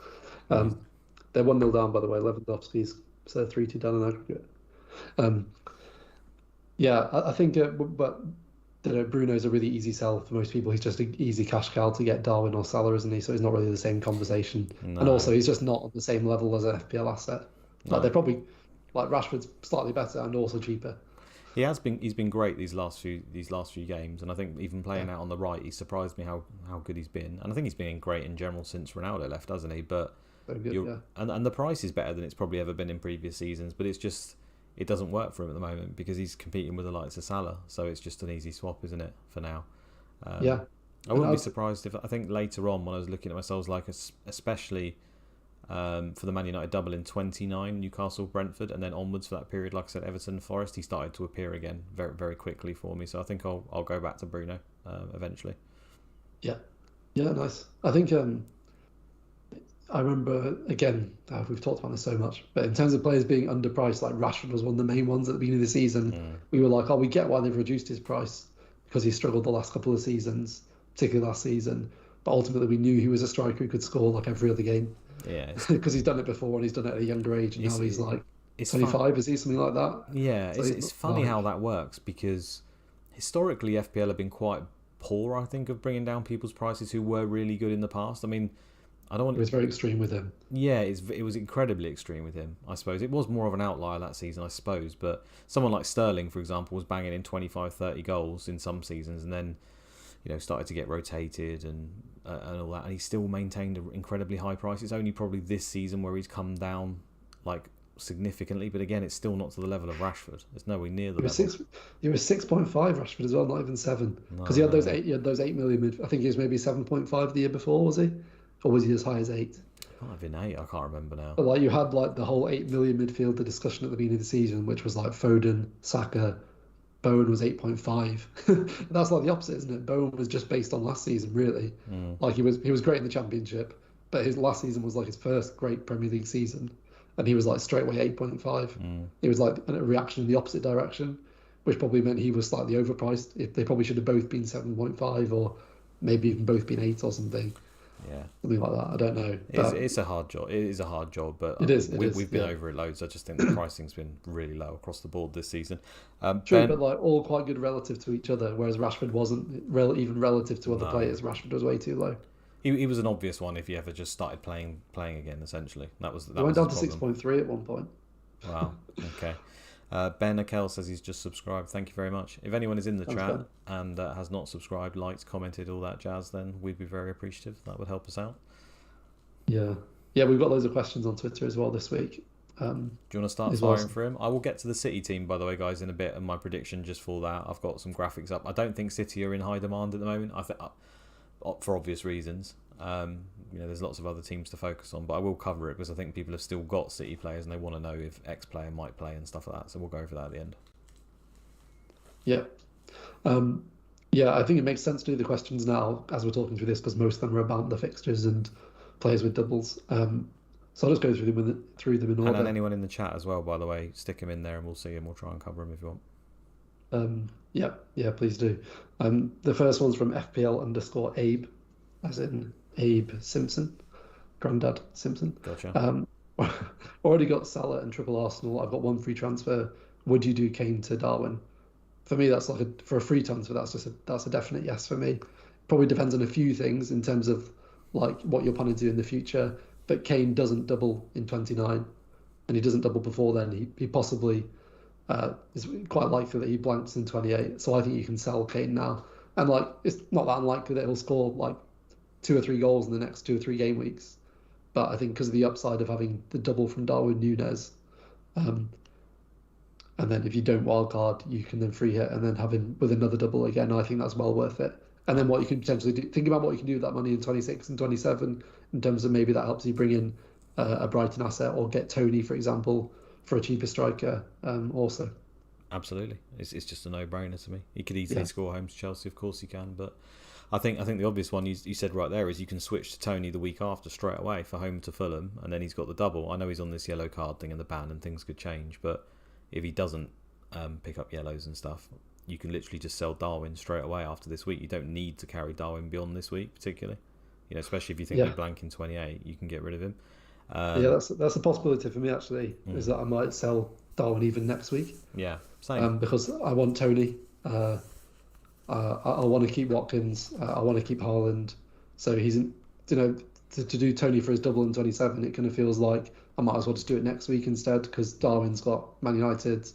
They're 1-0 down, by the way. Lewandowski's 3-2 down in aggregate. I think, but Bruno's a really easy sell for most people. He's just an easy cash cow to get Darwin or Salah, isn't he? So he's not really the same conversation. No. And also, he's just not on the same level as an FPL asset. No. Like they're probably like Rashford's slightly better and also cheaper. He's been great these last few games, and I think even playing out on the right, he surprised me how good he's been. And I think he's been great in general since Ronaldo left, hasn't he? But and the price is better than it's probably ever been in previous seasons, but it's just it doesn't work for him at the moment because he's competing with the likes of Salah, so it's just an easy swap, isn't it, for now? I wouldn't be surprised if I think later on when I was looking at myself, like especially for the Man United double in 29, Newcastle, Brentford, and then onwards for that period, like I said, Everton, Forest, he started to appear again very, very quickly for me. So I think I'll go back to Bruno eventually. Yeah, nice. I think I remember, again, we've talked about this so much, but in terms of players being underpriced, like Rashford was one of the main ones at the beginning of the season. We were like, we get why they've reduced his price because he struggled the last couple of seasons, particularly last season. But ultimately, we knew he was a striker who could score like every other game. Yeah, because he's done it before and he's done it at a younger age, and now he's like 25, is he? Something like that. Yeah, so it's funny how that works because historically, FPL have been quite poor, I think, of bringing down people's prices who were really good in the past. I mean, it was very extreme with him. Yeah, it was incredibly extreme with him, I suppose. It was more of an outlier that season, I suppose. But someone like Sterling, for example, was banging in 25, 30 goals in some seasons and then, started to get rotated and all that. And he still maintained an incredibly high price. It's only probably this season where he's come down, like, significantly. But again, it's still not to the level of Rashford. It's nowhere near the level. He was 6.5 Rashford as well, not even 7. Because he had those 8 million. I think he was maybe 7.5 the year before, was he? Or was he as high as 8? Might have been 8. I can't remember now. But like you had like the whole 8 million midfielder discussion at the beginning of the season, which was like Foden, Saka, Bowen was 8.5. That's like the opposite, isn't it? Bowen was just based on last season, really. Like he was great in the Championship, but his last season was like his first great Premier League season, and he was like straight away 8.5. It was like a reaction in the opposite direction, which probably meant he was slightly overpriced. If they probably should have both been 7.5, or maybe even both been 8 or something. Yeah, something like that. I don't know. It's a hard job. It is a hard job, but we've been over it loads. I just think the pricing's been really low across the board this season. True, but like all quite good relative to each other, whereas Rashford wasn't even relative to other players. Rashford was way too low. He was an obvious one if he ever just started playing again. Essentially, that went down to 6.3 at one point. Wow. Okay. Ben Akel says he's just subscribed. Thank you very much. If anyone is in the chat and has not subscribed, liked, commented, all that jazz, then we'd be very appreciative. That would help us out. Yeah, we've got loads of questions on Twitter as well this week. Do you want to start firing for him? I will get to the City team, by the way, guys, in a bit, and my prediction just for that. I've got some graphics up. I don't think City are in high demand at the moment. I think for obvious reasons. There's lots of other teams to focus on, but I will cover it because I think people have still got City players and they want to know if X player might play and stuff like that. So we'll go over that at the end. Yeah. I think it makes sense to do the questions now as we're talking through this because most of them are about the fixtures and players with doubles. So I'll just go through them in order. And anyone in the chat as well, by the way, stick them in there and we'll see them. We'll try and cover them if you want. Yeah, please do. The first one's from FPL_Abe, as in Abe Simpson, Grandad Simpson. Gotcha. Already got Salah and triple Arsenal. I've got one free transfer. Would you do Kane to Darwin? For me, that's for a free transfer. That's a definite yes for me. Probably depends on a few things in terms of like what you're planning to do in the future. But Kane doesn't double in 29, and he doesn't double before then. He possibly is quite likely that he blanks in 28. So I think you can sell Kane now, and like it's not that unlikely that he'll score like 2 or 3 goals in the next 2 or 3 game weeks. But I think because of the upside of having the double from Darwin Núñez, and then if you don't wildcard, you can then free hit and then have him with another double again. I think that's well worth it. And then what you can potentially do, think about what you can do with that money in 26 and 27 in terms of maybe that helps you bring in a Brighton asset or get Tony, for example, for a cheaper striker also. Absolutely. It's just a no-brainer to me. He could easily score home to Chelsea, of course he can, but I think the obvious one you said right there is you can switch to Tony the week after straight away for home to Fulham, and then he's got the double. I know he's on this yellow card thing and the ban, and things could change, but if he doesn't pick up yellows and stuff, you can literally just sell Darwin straight away after this week. You don't need to carry Darwin beyond this week, particularly. Especially if you think you're blank in 28, you can get rid of him. That's a possibility for me actually. Is that I might sell Darwin even next week. Yeah, same. Because I want Tony. I want to keep Watkins. I want to keep Haaland. So he's, to do Tony for his double in 27, it kind of feels like I might as well just do it next week instead because Darwin's got Man United,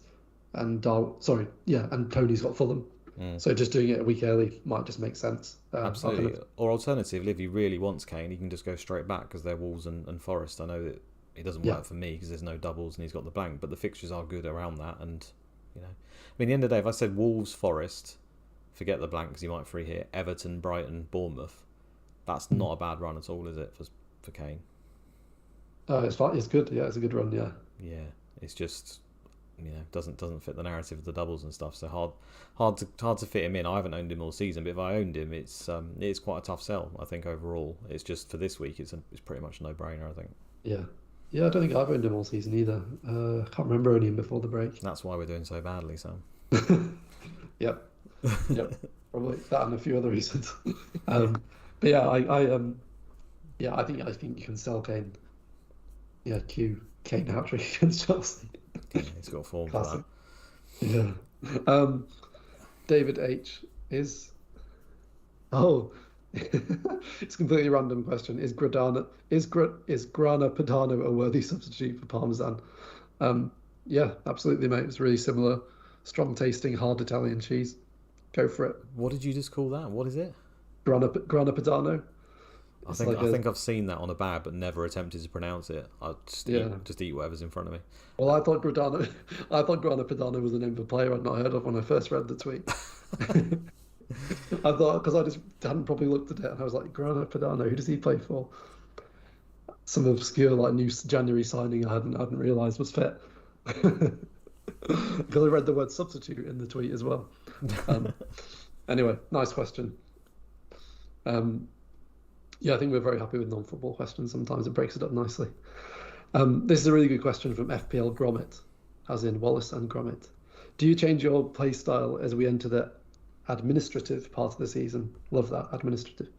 and Tony's got Fulham. So just doing it a week early might just make sense. Absolutely. Or alternatively, if he really wants Kane, he can just go straight back because they're Wolves and Forest. I know that it doesn't work for me because there's no doubles and he's got the blank, but the fixtures are good around that. And at the end of the day, if I said Wolves, Forest, forget the blank because you might free hit, Everton, Brighton, Bournemouth, that's not a bad run at all, is it, for Kane? It's fine. It's good. Yeah, it's a good run. Yeah. Yeah, it's just doesn't fit the narrative of the doubles and stuff. So hard to fit him in. I haven't owned him all season, but if I owned him, it's quite a tough sell. I think overall, it's just for this week, it's pretty much a no-brainer. I think. Yeah. I don't think I've owned him all season either. I can't remember owning him before the break. That's why we're doing so badly, Sam. Yep. Probably that and a few other reasons. But yeah, I think you can sell Kane. Yeah, Kane hat-trick against Chelsea. Yeah, he's got form for that. Yeah. David H is. Oh, it's a completely random question. Is Grana Padano a worthy substitute for Parmesan? Yeah, absolutely, mate. It's really similar. Strong tasting, hard Italian cheese. Go for it. What did you just call that? What is it? Grana Padano. I think I've seen that on a bag, but never attempted to pronounce it. I just eat whatever's in front of me. Well, I thought Grana Padano was the name of a player I'd not heard of when I first read the tweet. I thought because I just hadn't probably looked at it, and I was like, Grana Padano, who does he play for? some obscure like new January signing I hadn't realised was fit. Because I read the word substitute in the tweet as well. Anyway, nice question. Yeah, I think we're very happy with non-football questions. Sometimes it breaks it up nicely. This is a really good question from FPL Gromit, as in Wallace and Gromit. Do you change your play style as we enter the administrative part of the season? Love that, administrative.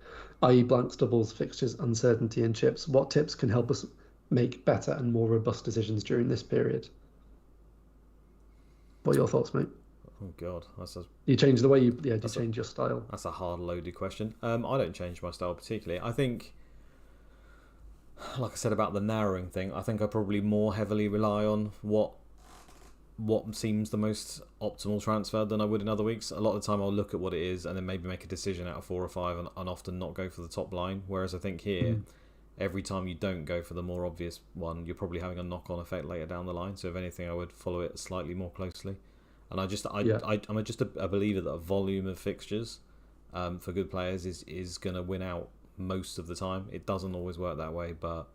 I.e. blanks, doubles, fixtures, uncertainty and chips. What tips can help us make better and more robust decisions during this period? What are your thoughts, mate? Oh God, you change the way you change your style. That's a hard loaded question. I don't change my style particularly. I think, like I said about the narrowing thing, I think I probably more heavily rely on what seems the most optimal transfer than I would in other weeks. A lot of the time I'll look at what it is and then maybe make a decision out of 4 or 5 and often not go for the top line. Whereas I think here, every time you don't go for the more obvious one, you're probably having a knock-on effect later down the line. So if anything, I would follow it slightly more closely. And I'm just a believer that a volume of fixtures for good players is going to win out most of the time. It doesn't always work that way, but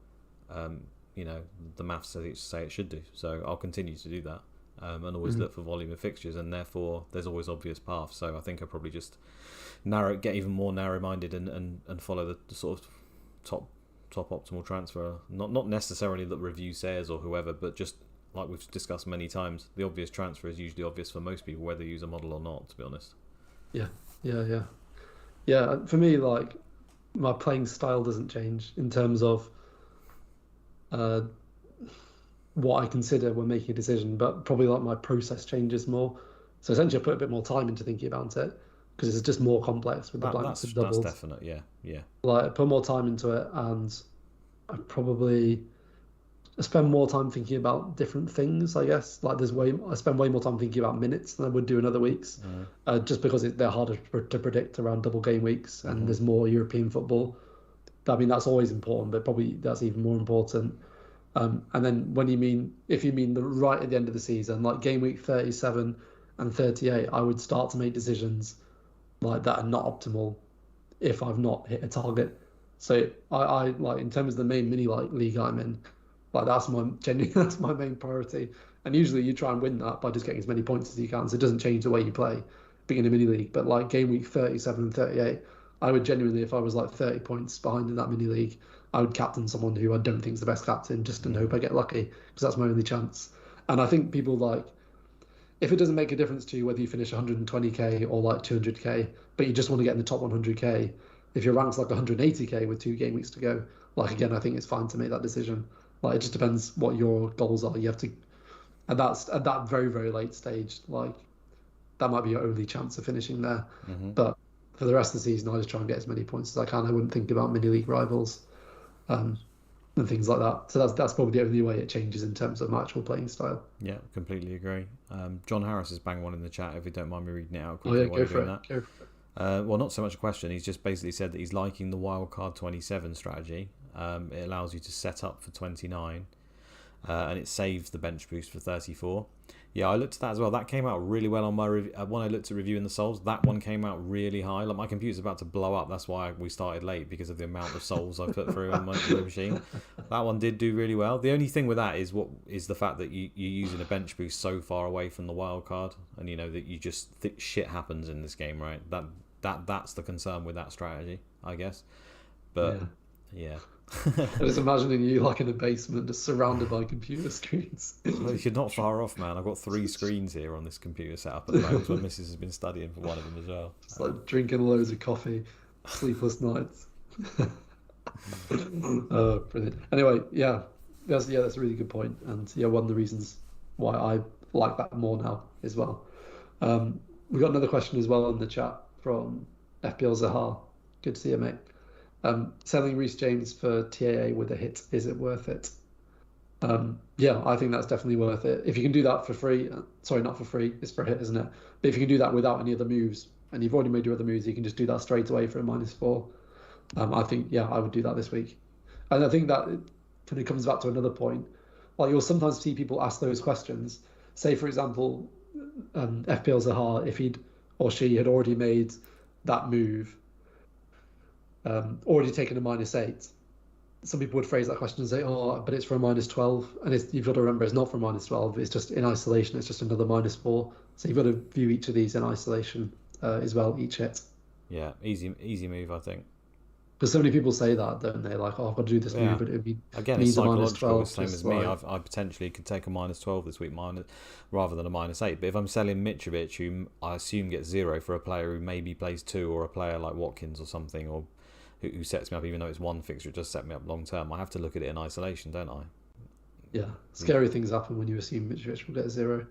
the maths say it should do. So I'll continue to do that and always look for volume of fixtures, and therefore there's always obvious paths. So I think I probably just get even more narrow-minded and follow the sort of top optimal transfer. Not necessarily that Review says or whoever, but just like we've discussed many times, the obvious transfer is usually obvious for most people, whether you use a model or not, to be honest. Yeah. For me, like, my playing style doesn't change in terms of what I consider when making a decision, but probably like my process changes more. So essentially I put a bit more time into thinking about it because it's just more complex with the blanks and doubles. That's definite, yeah. Like, I put more time into it, and I probably spend more time thinking about different things, I guess. Like, I spend way more time thinking about minutes than I would do in other weeks, just because they're harder to predict around double game weeks, and there's more European football. I mean, that's always important, but probably that's even more important. And then if you mean the right at the end of the season, like game week 37 and 38, I would start to make decisions like that are not optimal if I've not hit a target. So I like, in terms of the main mini league I'm in, like that's my main priority. And usually you try and win that by just getting as many points as you can. So it doesn't change the way you play being in a mini league. But like game week 37 and 38, I would genuinely, if I was like 30 points behind in that mini league, I would captain someone who I don't think is the best captain, just in hope I get lucky, because that's my only chance. And I think people, like, if it doesn't make a difference to you whether you finish 120k or like 200k, but you just want to get in the top 100k, if your rank's like 180k with 2 game weeks to go, like, again, I think it's fine to make that decision. Like, it just depends what your goals are. You have to, and that's at that very, very late stage, like, that might be your only chance of finishing there. But for the rest of the season, I just try and get as many points as I can. I wouldn't think about mini league rivals and things like that. So that's probably the only way it changes in terms of my actual playing style. Yeah, completely agree. John Harris has banged one in the chat, if you don't mind me reading it out quickly. Go for it. Well, not so much a question. He's just basically said that he's liking the wildcard 27 strategy. It allows you to set up for 29 and it saves the bench boost for 34. Yeah, I looked at that as well. That came out really well on my when I looked at reviewing the souls. That one came out really high. Like, my computer's about to blow up. That's why we started late, because of the amount of souls I put through on my machine. That one did do really well. The only thing with that is the fact that you're using a bench boost so far away from the wild card, and you know that you just shit happens in this game, right? That's the concern with that strategy, I guess. But yeah. I'm just imagining you like in a basement, just surrounded by computer screens. Well, you're not far off, man. I've got 3 screens here on this computer setup at the moment. My missus has been studying for one of them as well. Just like drinking loads of coffee, sleepless nights. Brilliant. Anyway, that's a really good point, and one of the reasons why I like that more now as well. We got another question as well in the chat from FPL Zahar. Good to see you, mate. Selling Reece James for TAA with a hit, is it worth it? I think that's definitely worth it. If you can do that for free, sorry, not for free, it's for a hit, isn't it? But if you can do that without any other moves, and you've already made your other moves, you can just do that straight away for a -4. I think, I would do that this week. And I think that it kind of comes back to another point. Like, you'll sometimes see people ask those questions. Say, for example, FPL Zahar, if he'd or she had already made that move, already taken a -8, some people would phrase that question and say, "Oh, but it's for a -12," and you've got to remember it's not for -12. It's just in isolation. It's just another -4. So you've got to view each of these in isolation as well. Each hit. Yeah, easy move, I think. Because so many people say that, don't they? Like, oh, I've got to do this move, but it Again, it's means a psychological. It's -12. the same as me. I potentially could take a -12 this week, rather than a -8. But if I'm selling Mitrovic, who I assume gets 0 for a player who maybe plays 2, or a player like Watkins or something, or who sets me up, even though it's one fixture, it does set me up long term. I have to look at it in isolation, don't I? Yeah, scary things happen when you assume Mitrovic will get 0.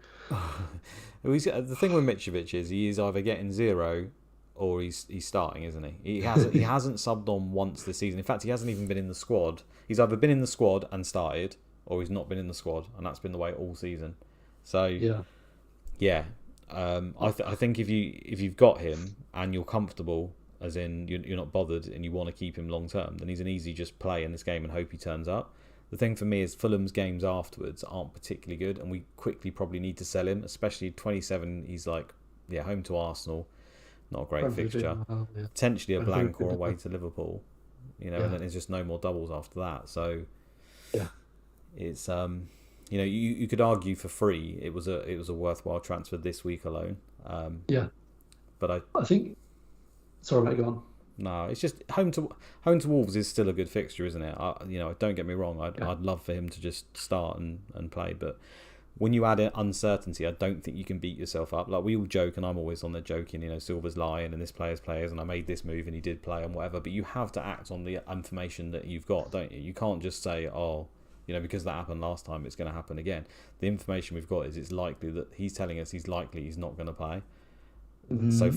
The thing with Mitrovic is he is either getting 0 or he's starting, isn't he? He hasn't subbed on once this season. In fact, he hasn't even been in the squad. He's either been in the squad and started, or he's not been in the squad, and that's been the way all season. So yeah. I think if you've got him and you're comfortable, as in you're not bothered and you want to keep him long term, then he's an easy just play in this game and hope he turns up. The thing for me is Fulham's games afterwards aren't particularly good, and we quickly probably need to sell him, especially 27. He's like, home to Arsenal, not a great fixture. Potentially a blank or away to Liverpool, and then there's just no more doubles after that. So it's you could argue for free it was a worthwhile transfer this week alone. But I think. Sorry, mate, go on. No, it's just home to Wolves is still a good fixture, isn't it? Don't get me wrong. I'd love for him to just start and play, but when you add uncertainty, I don't think you can beat yourself up. Like, we all joke, and I'm always on there joking. Silver's lying, and this player's players, and I made this move, and he did play, and whatever. But you have to act on the information that you've got, don't you? You can't just say, because that happened last time, it's going to happen again. The information we've got is it's likely that he's telling us he's not going to play. So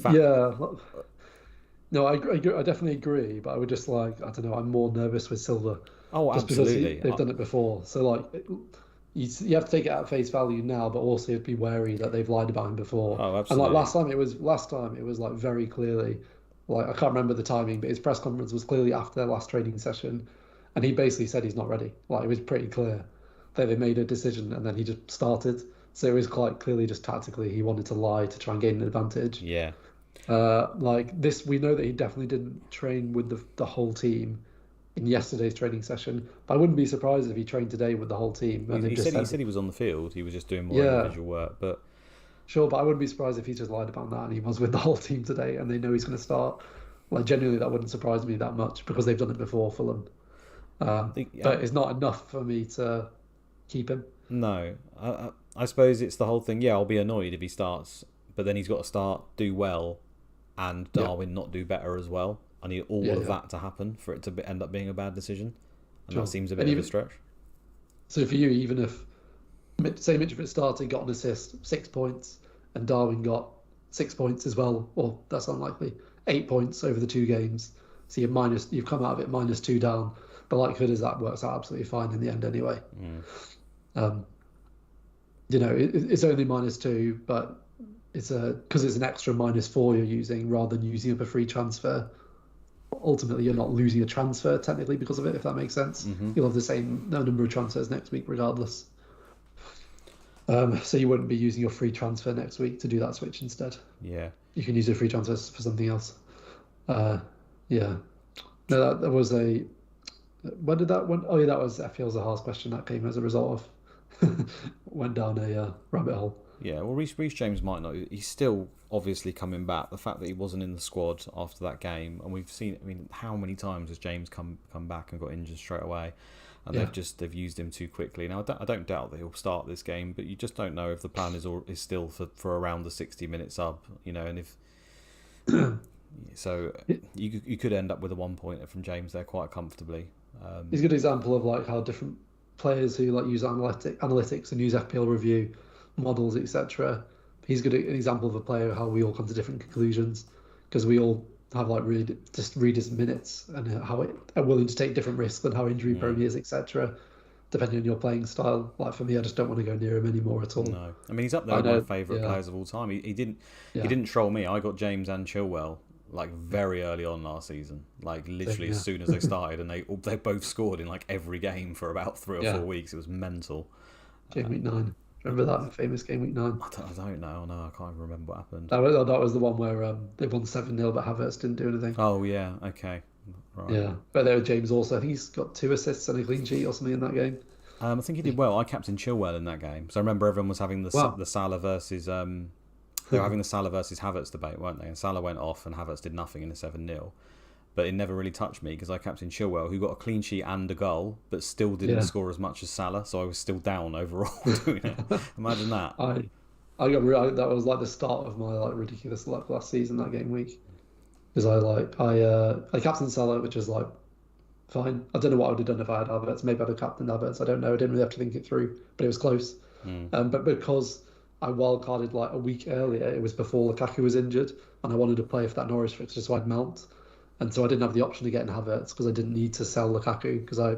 No, I definitely agree, but I would just I don't know, I'm more nervous with Silva. Oh, just absolutely. Because they've done it before. So, you have to take it at face value now, but also be wary that they've lied about him before. Oh, absolutely. And last time it was very clearly, I can't remember the timing, but his press conference was clearly after their last training session, and he basically said he's not ready. It was pretty clear that they made a decision, and then he just started. So it was quite clearly just tactically he wanted to lie to try and gain an advantage. Yeah. We know that he definitely didn't train with the whole team in yesterday's training session, but I wouldn't be surprised if he trained today with the whole team. And he said he was on the field. He was just doing more individual work, but sure. But I wouldn't be surprised if he just lied about that and he was with the whole team today, and they know he's going to start. Genuinely, that wouldn't surprise me that much because they've done it before, Fulham. But it's not enough for me to keep him. No, I suppose it's the whole thing. Yeah, I'll be annoyed if he starts, but then he's got to start, do well, and Darwin not do better as well. I need all of that to happen for it to end up being a bad decision, and that seems a bit of a stretch. So for you, even if, say Mitrovic started, got an assist, 6 points, and Darwin got 6 points as well, or that's unlikely, 8 points over the 2 games. So you've come out of it -2 down. The likelihood is that works out absolutely fine in the end anyway. It's only -2, but it's because it's an extra -4 you're using rather than using up a free transfer. Ultimately, you're not losing a transfer technically because of it, if that makes sense. You'll have the same number of transfers next week regardless. So you wouldn't be using your free transfer next week to do that switch instead. Yeah. You can use your free transfers for something else. No, that was a... When did that one? Oh, yeah, that was FPL Zaha's question that came as a result of... went down a rabbit hole. Yeah, well, Reece James might not. He's still obviously coming back. The fact that he wasn't in the squad after that game, and we've seen, how many times has James come back and got injured straight away, and they've used him too quickly. Now, I don't doubt that he'll start this game, but you just don't know if the plan is still for around the 60-minute sub, and if so, you could end up with a 1-pointer from James there quite comfortably. He's a good example of how different players who use analytics and use FPL review models, etc. He's an example of a player how we all come to different conclusions because we all have read his minutes and how are willing to take different risks and how injury prone he is, etc. Depending on your playing style. For me, I just don't want to go near him anymore at all. No, he's up there with my favourite players of all time. He didn't troll me. I got James and Chilwell very early on last season, literally as soon as they started, and they both scored in every game for about 3 or 4 weeks. It was mental. Game week 9. Remember that famous game week 9? I don't know. No, I can't remember what happened. That was the one where they won 7-0, but Havertz didn't do anything. Oh yeah, okay. Right. Yeah, but there James also. I think he's got 2 assists and a clean sheet or something in that game. I think he did well. I captained Chilwell in that game, so I remember everyone was having Wow. the Salah versus they were having the Salah versus Havertz debate, weren't they? And Salah went off and Havertz did nothing in a 7-0. But it never really touched me because I captained Chilwell, who got a clean sheet and a goal, but still didn't Yeah. score as much as Salah, so I was still down overall doing it. Imagine that. That was like the start of my like ridiculous luck last season, that game week, because I captained Salah, which is like fine. I don't know what I would have done if I had Havertz. Maybe I'd have captained Havertz. I don't know. I didn't really have to think it through, but it was close. Mm. But because I wildcarded like a week earlier, it was before Lukaku was injured, and I wanted to play for that Norwich fixture, so I'd mount. And so I didn't have the option to get in Havertz because I didn't need to sell Lukaku because I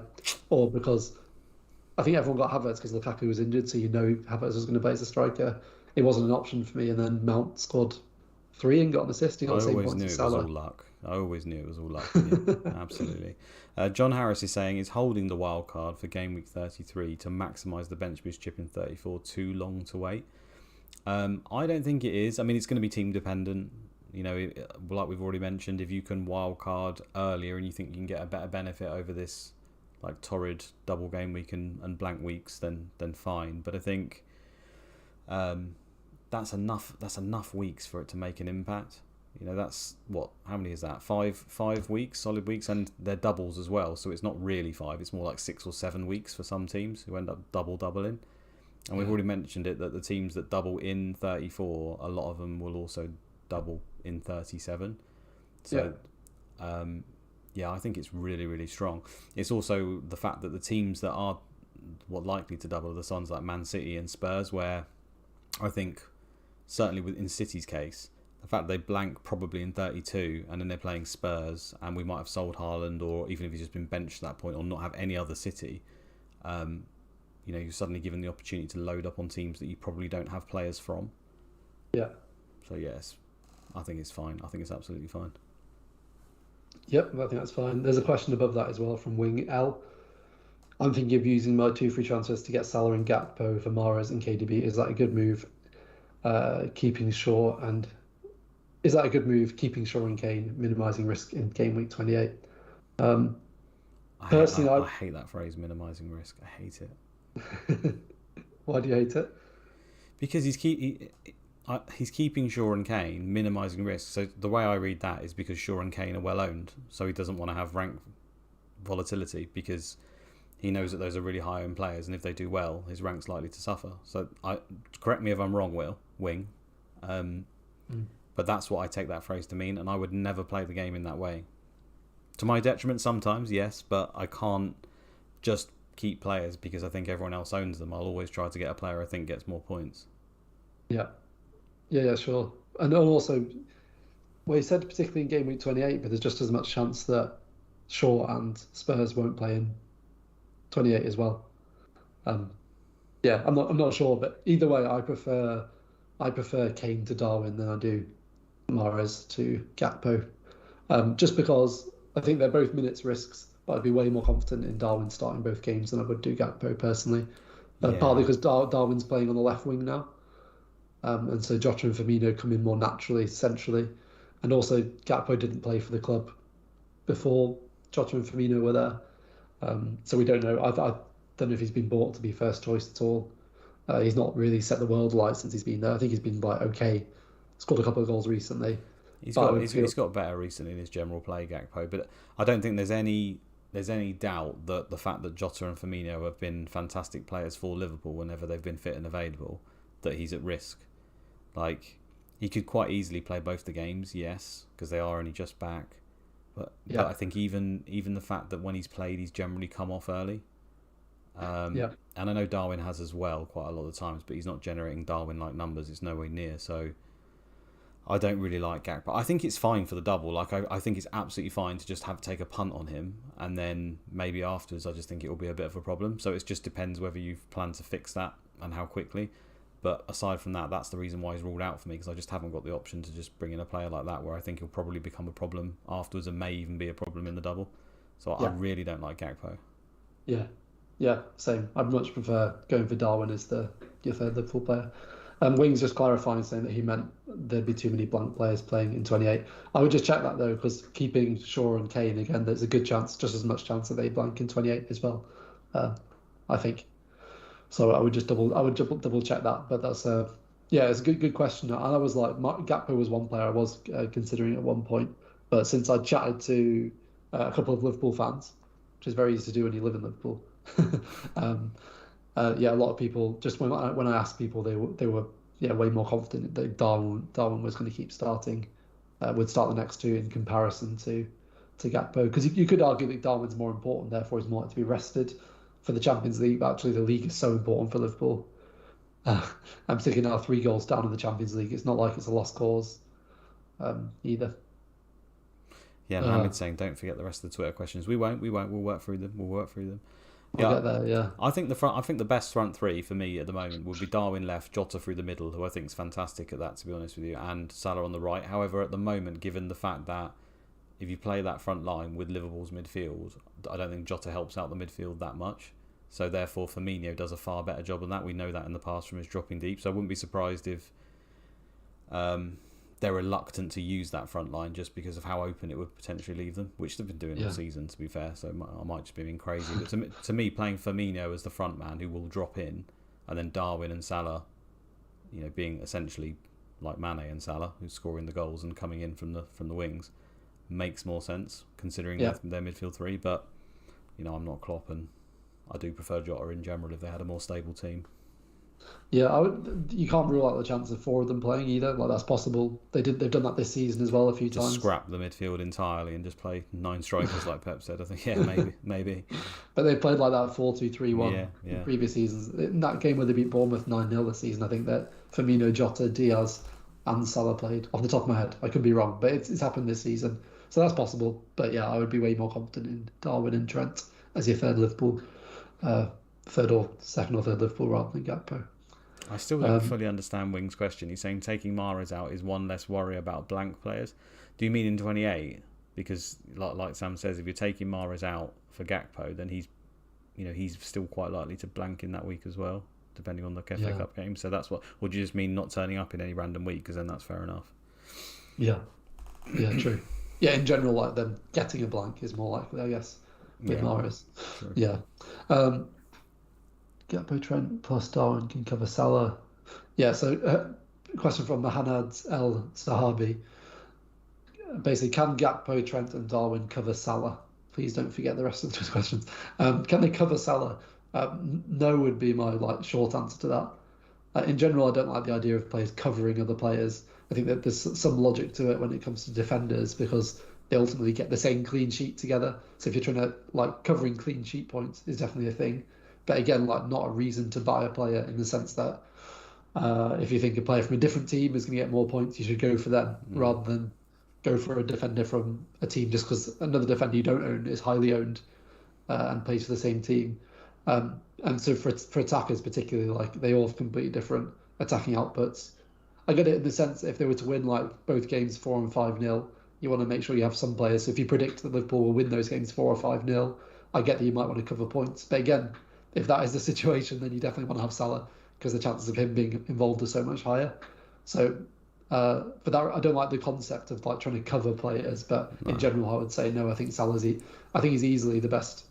think everyone got Havertz because Lukaku was injured, so Havertz was going to play as a striker. It wasn't an option for me, and then Mount scored 3 and got an assist. He got I the same always points knew as it was all Salah. luck. I always knew it was all luck. Yeah, absolutely. John Harris is saying, is holding the wild card for game week 33 to maximise the bench boost chip in 34 too long to wait? I don't think it is. I mean, it's going to be team dependent. You know, like we've already mentioned, if you can wild card earlier and you think you can get a better benefit over this like torrid double game week and blank weeks, then fine. But I think that's enough weeks for it to make an impact. You know, that's how many is that? Five weeks, solid weeks, and they're doubles as well. So it's not really 5; it's more like 6 or 7 weeks for some teams who end up doubling. And we've already mentioned it that the teams that double in 34, a lot of them will also double in 37. So, I think it's really, really strong. It's also the fact that the teams that are likely to double are the ones like Man City and Spurs, where I think certainly in City's case, the fact they blank probably in 32 and then they're playing Spurs and we might have sold Haaland, or even if he's just been benched at that point, or not have any other City, you're suddenly given the opportunity to load up on teams that you probably don't have players from. Yeah. So yes, I think it's fine. I think it's absolutely fine. Yep, I think that's fine. There's a question above that as well from Wing L. I'm thinking of using my 2 free transfers to get Salah and Gakpo for Mahrez and KDB. Is that a good move? Keeping Shaw and Kane, minimising risk in game week 28. Personally, I hate that phrase, minimising risk. I hate it. Why do you hate it? Because he's keeping Shaw and Kane, minimising risk. So the way I read that is because Shaw and Kane are well owned, so he doesn't want to have rank volatility because he knows that those are really high owned players, and if they do well, his rank's likely to suffer. So correct me if I'm wrong, Wing. But that's what I take that phrase to mean, and I would never play the game in that way. To my detriment sometimes, yes, but I can't just keep players because I think everyone else owns them. I'll always try to get a player I think gets more points. Yeah, sure. And also, well, he said particularly in game week 28, but there's just as much chance that Shaw and Spurs won't play in 28 as well. I'm not sure, but either way, I prefer Kane to Darwin than I do Mahrez to Gakpo, just because I think they're both minutes risks, but I'd be way more confident in Darwin starting both games than I would do Gakpo personally. Partly because Darwin's playing on the left wing now, and so Jota and Firmino come in more naturally centrally, and also Gakpo didn't play for the club before Jota and Firmino were there, so we don't know. I don't know if he's been bought to be first choice at all. He's not really set the world alight since he's been there. I think he's been like okay, scored a couple of goals recently. He's got better recently in his general play, Gakpo, but I don't think there's any doubt that the fact that Jota and Firmino have been fantastic players for Liverpool whenever they've been fit and available, that he's at risk. Like, he could quite easily play both the games, yes, because they are only just back. But I think even the fact that when he's played, he's generally come off early. And I know Darwin has as well quite a lot of the times, but he's not generating Darwin-like numbers. It's nowhere near. So I don't really like Gakpo. I think it's fine for the double. Like I think it's absolutely fine to just take a punt on him, and then maybe afterwards I just think it will be a bit of a problem. So it just depends whether you've planned to fix that and how quickly. But aside from that, that's the reason why he's ruled out for me, because I just haven't got the option to just bring in a player like that where I think he'll probably become a problem afterwards and may even be a problem in the double. So I really don't like Gakpo. Yeah, same. I'd much prefer going for Darwin as your third Liverpool player. Wings just clarifying, saying that he meant there'd be too many blank players playing in 28. I would just check that though, because keeping Shaw and Kane again, there's a good chance, just as much chance that they blank in 28 as well. I think. So I would just double check that. But that's yeah, it's a good question. And I was like, Gakpo was one player I was considering at one point, but since I chatted to a couple of Liverpool fans, which is very easy to do when you live in Liverpool. Yeah, a lot of people, just when I asked people, they were way more confident that Darwin was going to keep starting, would start the next two in comparison to Gakpo, because you could argue that Darwin's more important, therefore he's more likely to be rested for the Champions League. But actually, the league is so important for Liverpool. I'm thinking now 3 goals down in the Champions League. It's not like it's a lost cause either. Yeah, Mohamed's saying don't forget the rest of the Twitter questions. We won't. We'll work through them. I'll get there, yeah. I think the best front three for me at the moment would be Darwin left, Jota through the middle, who I think is fantastic at that, to be honest with you, and Salah on the right. However, at the moment, given the fact that if you play that front line with Liverpool's midfield, I don't think Jota helps out the midfield that much. So therefore, Firmino does a far better job than that. We know that in the past from his dropping deep. So I wouldn't be surprised if they're reluctant to use that front line just because of how open it would potentially leave them, which they've been doing all season, to be fair. So I might just be being crazy. But to me, playing Firmino as the front man who will drop in, and then Darwin and Salah, being essentially like Mane and Salah, who's scoring the goals and coming in from the wings, makes more sense considering their midfield three. But I'm not Klopp, and I do prefer Jota in general if they had a more stable team. Yeah, you can't rule out the chance of 4 of them playing either. Like, that's possible. They've done that this season as well a few times. Just scrap the midfield entirely and just play 9 strikers like Pep said. I think maybe. But they played like that 4-2-3-1 in previous seasons. In that game where they beat Bournemouth 9-0 this season, I think that Firmino, Jota, Diaz, and Salah played. Off the top of my head, I could be wrong, but it's happened this season, so that's possible. But yeah, I would be way more confident in Darwin and Trent as your third Liverpool. Second or third Liverpool rather than Gakpo. I still don't fully understand Wing's question. He's saying taking Mahrez out is one less worry about blank players. Do you mean in 28? Because like Sam says, if you're taking Mahrez out for Gakpo, then he's still quite likely to blank in that week as well, depending on the FA Cup game. So that's what. Or do you just mean not turning up in any random week? Because then that's fair enough. Yeah, true. Yeah, in general, like them getting a blank is more likely, I guess, with Mahrez. True. Yeah. Gakpo, Trent plus Darwin can cover Salah. Yeah, so question from Mahanad El Sahabi. Basically, can Gakpo, Trent and Darwin cover Salah? Please don't forget the rest of the questions. Can they cover Salah? No would be my short answer to that. In general, I don't like the idea of players covering other players. I think that there's some logic to it when it comes to defenders, because they ultimately get the same clean sheet together. So if you're trying to covering clean sheet points is definitely a thing. But again, not a reason to buy a player in the sense that if you think a player from a different team is going to get more points, you should go for them rather than go for a defender from a team just because another defender you don't own is highly owned and plays for the same team. And so for attackers particularly, they all have completely different attacking outputs. I get it in the sense that if they were to win both games 4 and 5-0, you want to make sure you have some players. So if you predict that Liverpool will win those games 4 or 5-0, I get that you might want to cover points. But again, if that is the situation, then you definitely want to have Salah because the chances of him being involved are so much higher. So for that, I don't like the concept of trying to cover players, but in general, I would say no. I think he's easily the best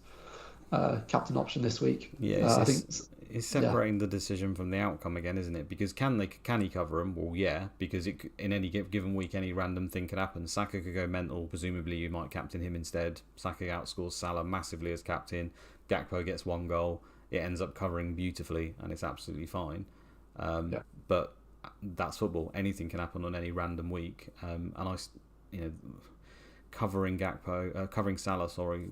captain option this week. Yeah, it's separating the decision from the outcome again, isn't it? Because can he cover him? Well, yeah, because in any given week, any random thing could happen. Saka could go mental. Presumably, you might captain him instead. Saka outscores Salah massively as captain. Gakpo gets 1 goal. It ends up covering beautifully, and it's absolutely fine. But that's football. Anything can happen on any random week. Covering Salah,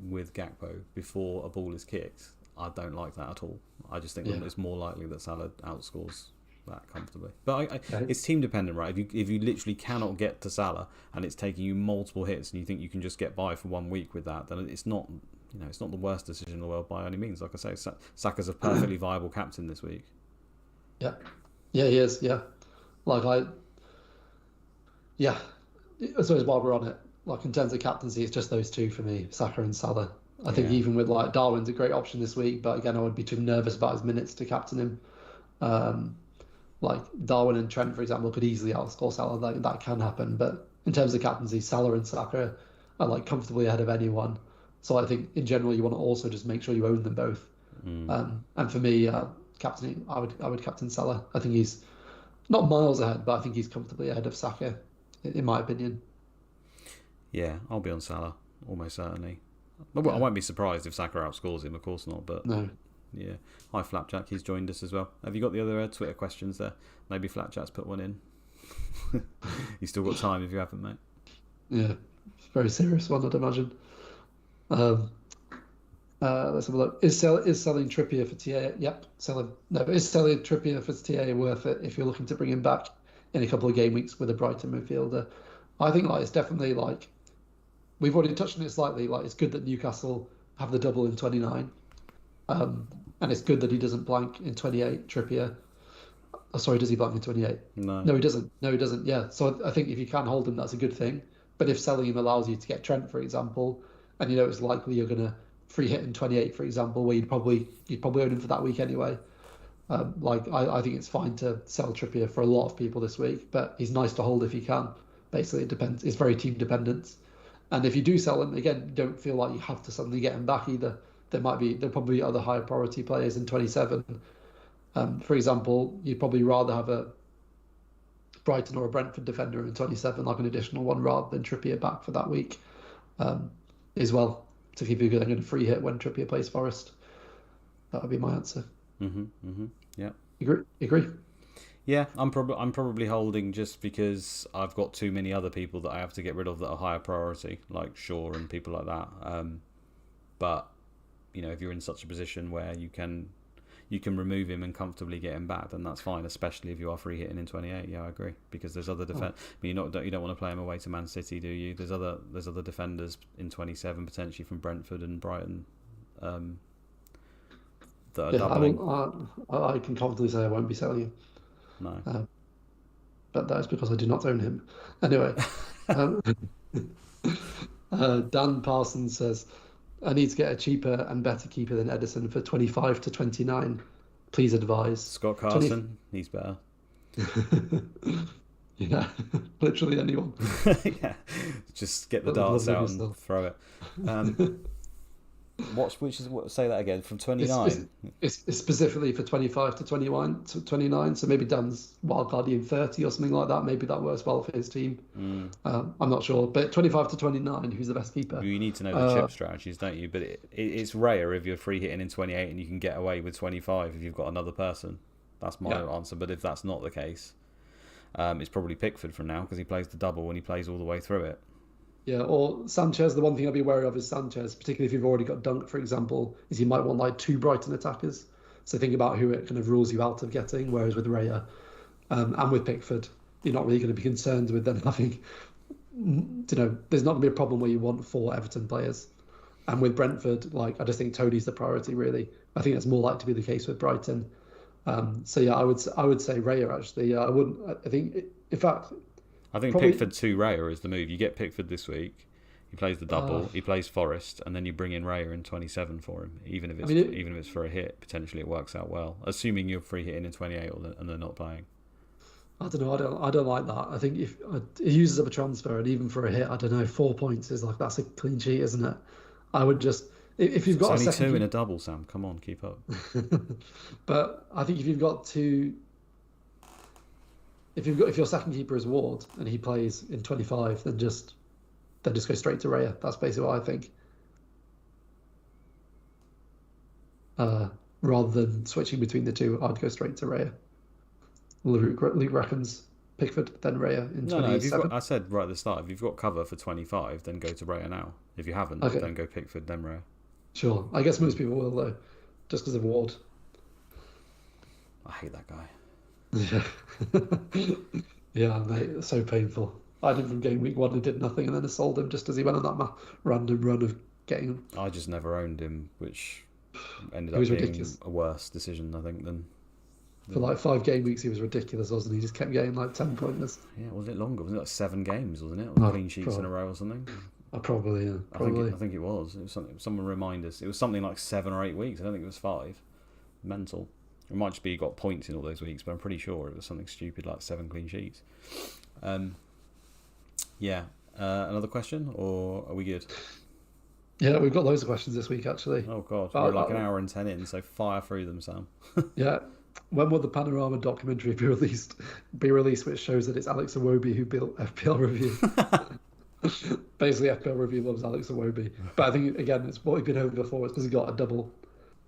with Gakpo before a ball is kicked, I don't like that at all. I just think it's more likely that Salah outscores that comfortably. But it's team dependent, right? If you literally cannot get to Salah and it's taking you multiple hits and you think you can just get by for 1 week with that, then it's not. It's not the worst decision in the world by any means. Like I say, Saka's a perfectly viable captain this week. Yeah, he is. Yeah, I suppose while we're on it, in terms of captaincy, it's just those two for me, Saka and Salah. I think even with Darwin's a great option this week, but again, I would be too nervous about his minutes to captain him. like Darwin and Trent, for example, could easily outscore Salah. That can happen. But in terms of captaincy, Salah and Saka are like comfortably ahead of anyone. So I think in general you want to also just make sure you own them both. And for me, captaining, I would captain Salah. I think he's not miles ahead, but I think he's comfortably ahead of Saka, in my opinion. Yeah, I'll be on Salah almost certainly. But I won't be surprised if Saka outscores him. Of course not. But no. Yeah. Hi, Flapjack. He's joined us as well. Have you got the other Twitter questions there? Maybe Flapjack's put one in. You still got time if you haven't, mate. Yeah, very serious one, I'd imagine. Let's have a look. Is selling Trippier for TA? Yep, selling. No, is selling Trippier for TA worth it if you're looking to bring him back in a couple of game weeks with a Brighton midfielder? I think it's definitely we've already touched on it slightly. It's good that Newcastle have the double in 29, and it's good that he doesn't blank in 28. Trippier. Oh, sorry, does he blank in 28? No, he doesn't. Yeah, so I think if you can hold him, that's a good thing. But if selling him allows you to get Trent, for example, and it's likely you're gonna free hit in 28, for example, where you'd probably own him for that week anyway. I think it's fine to sell Trippier for a lot of people this week, but he's nice to hold if you can. Basically, it depends. It's very team dependent. And if you do sell him, again, don't feel like you have to suddenly get him back either. There probably be other higher priority players in 27. For example, you'd probably rather have a Brighton or a Brentford defender in 27, like an additional one, rather than Trippier back for that week as well, to keep you going a free hit when Trippier plays Forest. That would be my answer. Yeah. Agree? Yeah, I'm probably holding just because I've got too many other people that I have to get rid of that are higher priority, like Shaw and people like that. But if you're in such a position where you can remove him and comfortably get him back, then that's fine. Especially if you are free hitting in 28. Yeah, I agree, because there's other defense. You don't want to play him away to Man City, do you? There's other defenders in 27 potentially from Brentford and Brighton that are doubling. I can confidently say I won't be selling him. No. But that is because I do not own him. Anyway, Dan Parsons says, I need to get a cheaper and better keeper than Edison for 25 to 29. Please advise. Scott Carson, he's better. Yeah, literally anyone. Yeah, just get the darts out and throw it. Say that again, from 29? It's specifically for 25 to 29, so maybe Dan's wildcard in 30 or something like that. Maybe that works well for his team. I'm not sure. But 25 to 29, who's the best keeper? You need to know the chip strategies, don't you? But it's rare if you're free hitting in 28 and you can get away with 25 if you've got another person. That's my answer. But if that's not the case, it's probably Pickford from now, because he plays the double and he plays all the way through it. Yeah, or Sanchez. The one thing I'd be wary of is Sanchez, particularly if you've already got Dunk, for example, is you might want two Brighton attackers. So think about who it kind of rules you out of getting. Whereas with Raya and with Pickford, you're not really going to be concerned with them having, there's not going to be a problem where you want 4 Everton players. And with Brentford, I just think Tony's the priority, really. I think that's more likely to be the case with Brighton. So yeah, I would say Raya, actually. I wouldn't. I think, in fact, I think Pickford to Raya is the move. You get Pickford this week, he plays the double, he plays Forest, and then you bring in Raya in 27 for him. Even if it's for a hit, potentially it works out well. Assuming you're free hitting in 28 and they're not playing. I don't know. I don't like that. I think if it uses up a transfer, and even for a hit, I don't know, 4 points is that's a clean sheet, isn't it? I would just if you've got it's a only second 2 in a double, Sam. Come on, keep up. But I think if you've got 2. If your second keeper is Ward and he plays in 25, then just go straight to Raya. That's basically what I think. Rather than switching between the two, I'd go straight to Raya. Luke reckons Pickford, then Raya in 27. I said right at the start, if you've got cover for 25, then go to Raya now. If you haven't, then go Pickford, then Raya. Sure. I guess most people will, though, just because of Ward. I hate that guy. Yeah. Yeah, mate, it's so painful. I had him from game week 1 and did nothing, and then I sold him just as he went on that random run of getting him. I just never owned him, which ended up being ridiculous. A worse decision, I think, than for 5 game weeks. He was ridiculous, wasn't he? He just kept getting 10 pointers. Yeah, wasn't it longer? Wasn't it 7 games? Wasn't it? Clean sheets in a row or something? Probably, yeah. Probably. I think it was. It was something. Someone remind us. It was something like 7 or 8 weeks. I don't think it was 5. Mental. It might just be he got points in all those weeks, but I'm pretty sure it was something stupid like 7 clean sheets. Another question, or are we good? Yeah, we've got loads of questions this week, actually. Oh, God. We're like an hour and 10 in, so fire through them, Sam. Yeah. When will the Panorama documentary be released? Which shows that it's Alex Iwobi who built FPL Review. Basically, FPL Review loves Alex Iwobi. But I think, again, it's what we've been over before. It's because he's got a double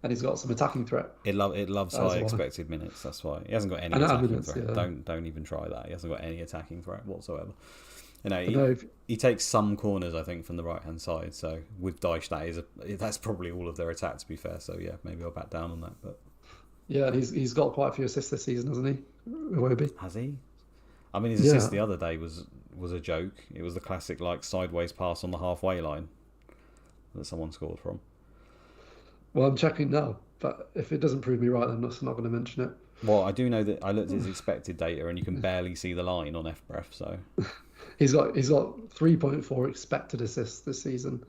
and he's got some attacking threat. It loves high expected minutes, that's why. He hasn't got any attacking threat. Yeah. Don't even try that. He hasn't got any attacking threat whatsoever. He takes some corners, I think, from the right-hand side. So with Dyche, that's probably all of their attack, to be fair. So, yeah, maybe I'll back down on that. But yeah, he's got quite a few assists this season, hasn't he? Iwobi. Has he? I mean, his assist the other day was a joke. It was the classic sideways pass on the halfway line that someone scored from. Well, I'm checking now, but if it doesn't prove me right, then I'm not going to mention it. Well, I do know that I looked at his expected data, and you can barely see the line on FBref. So he's got 3.4 expected assists this season,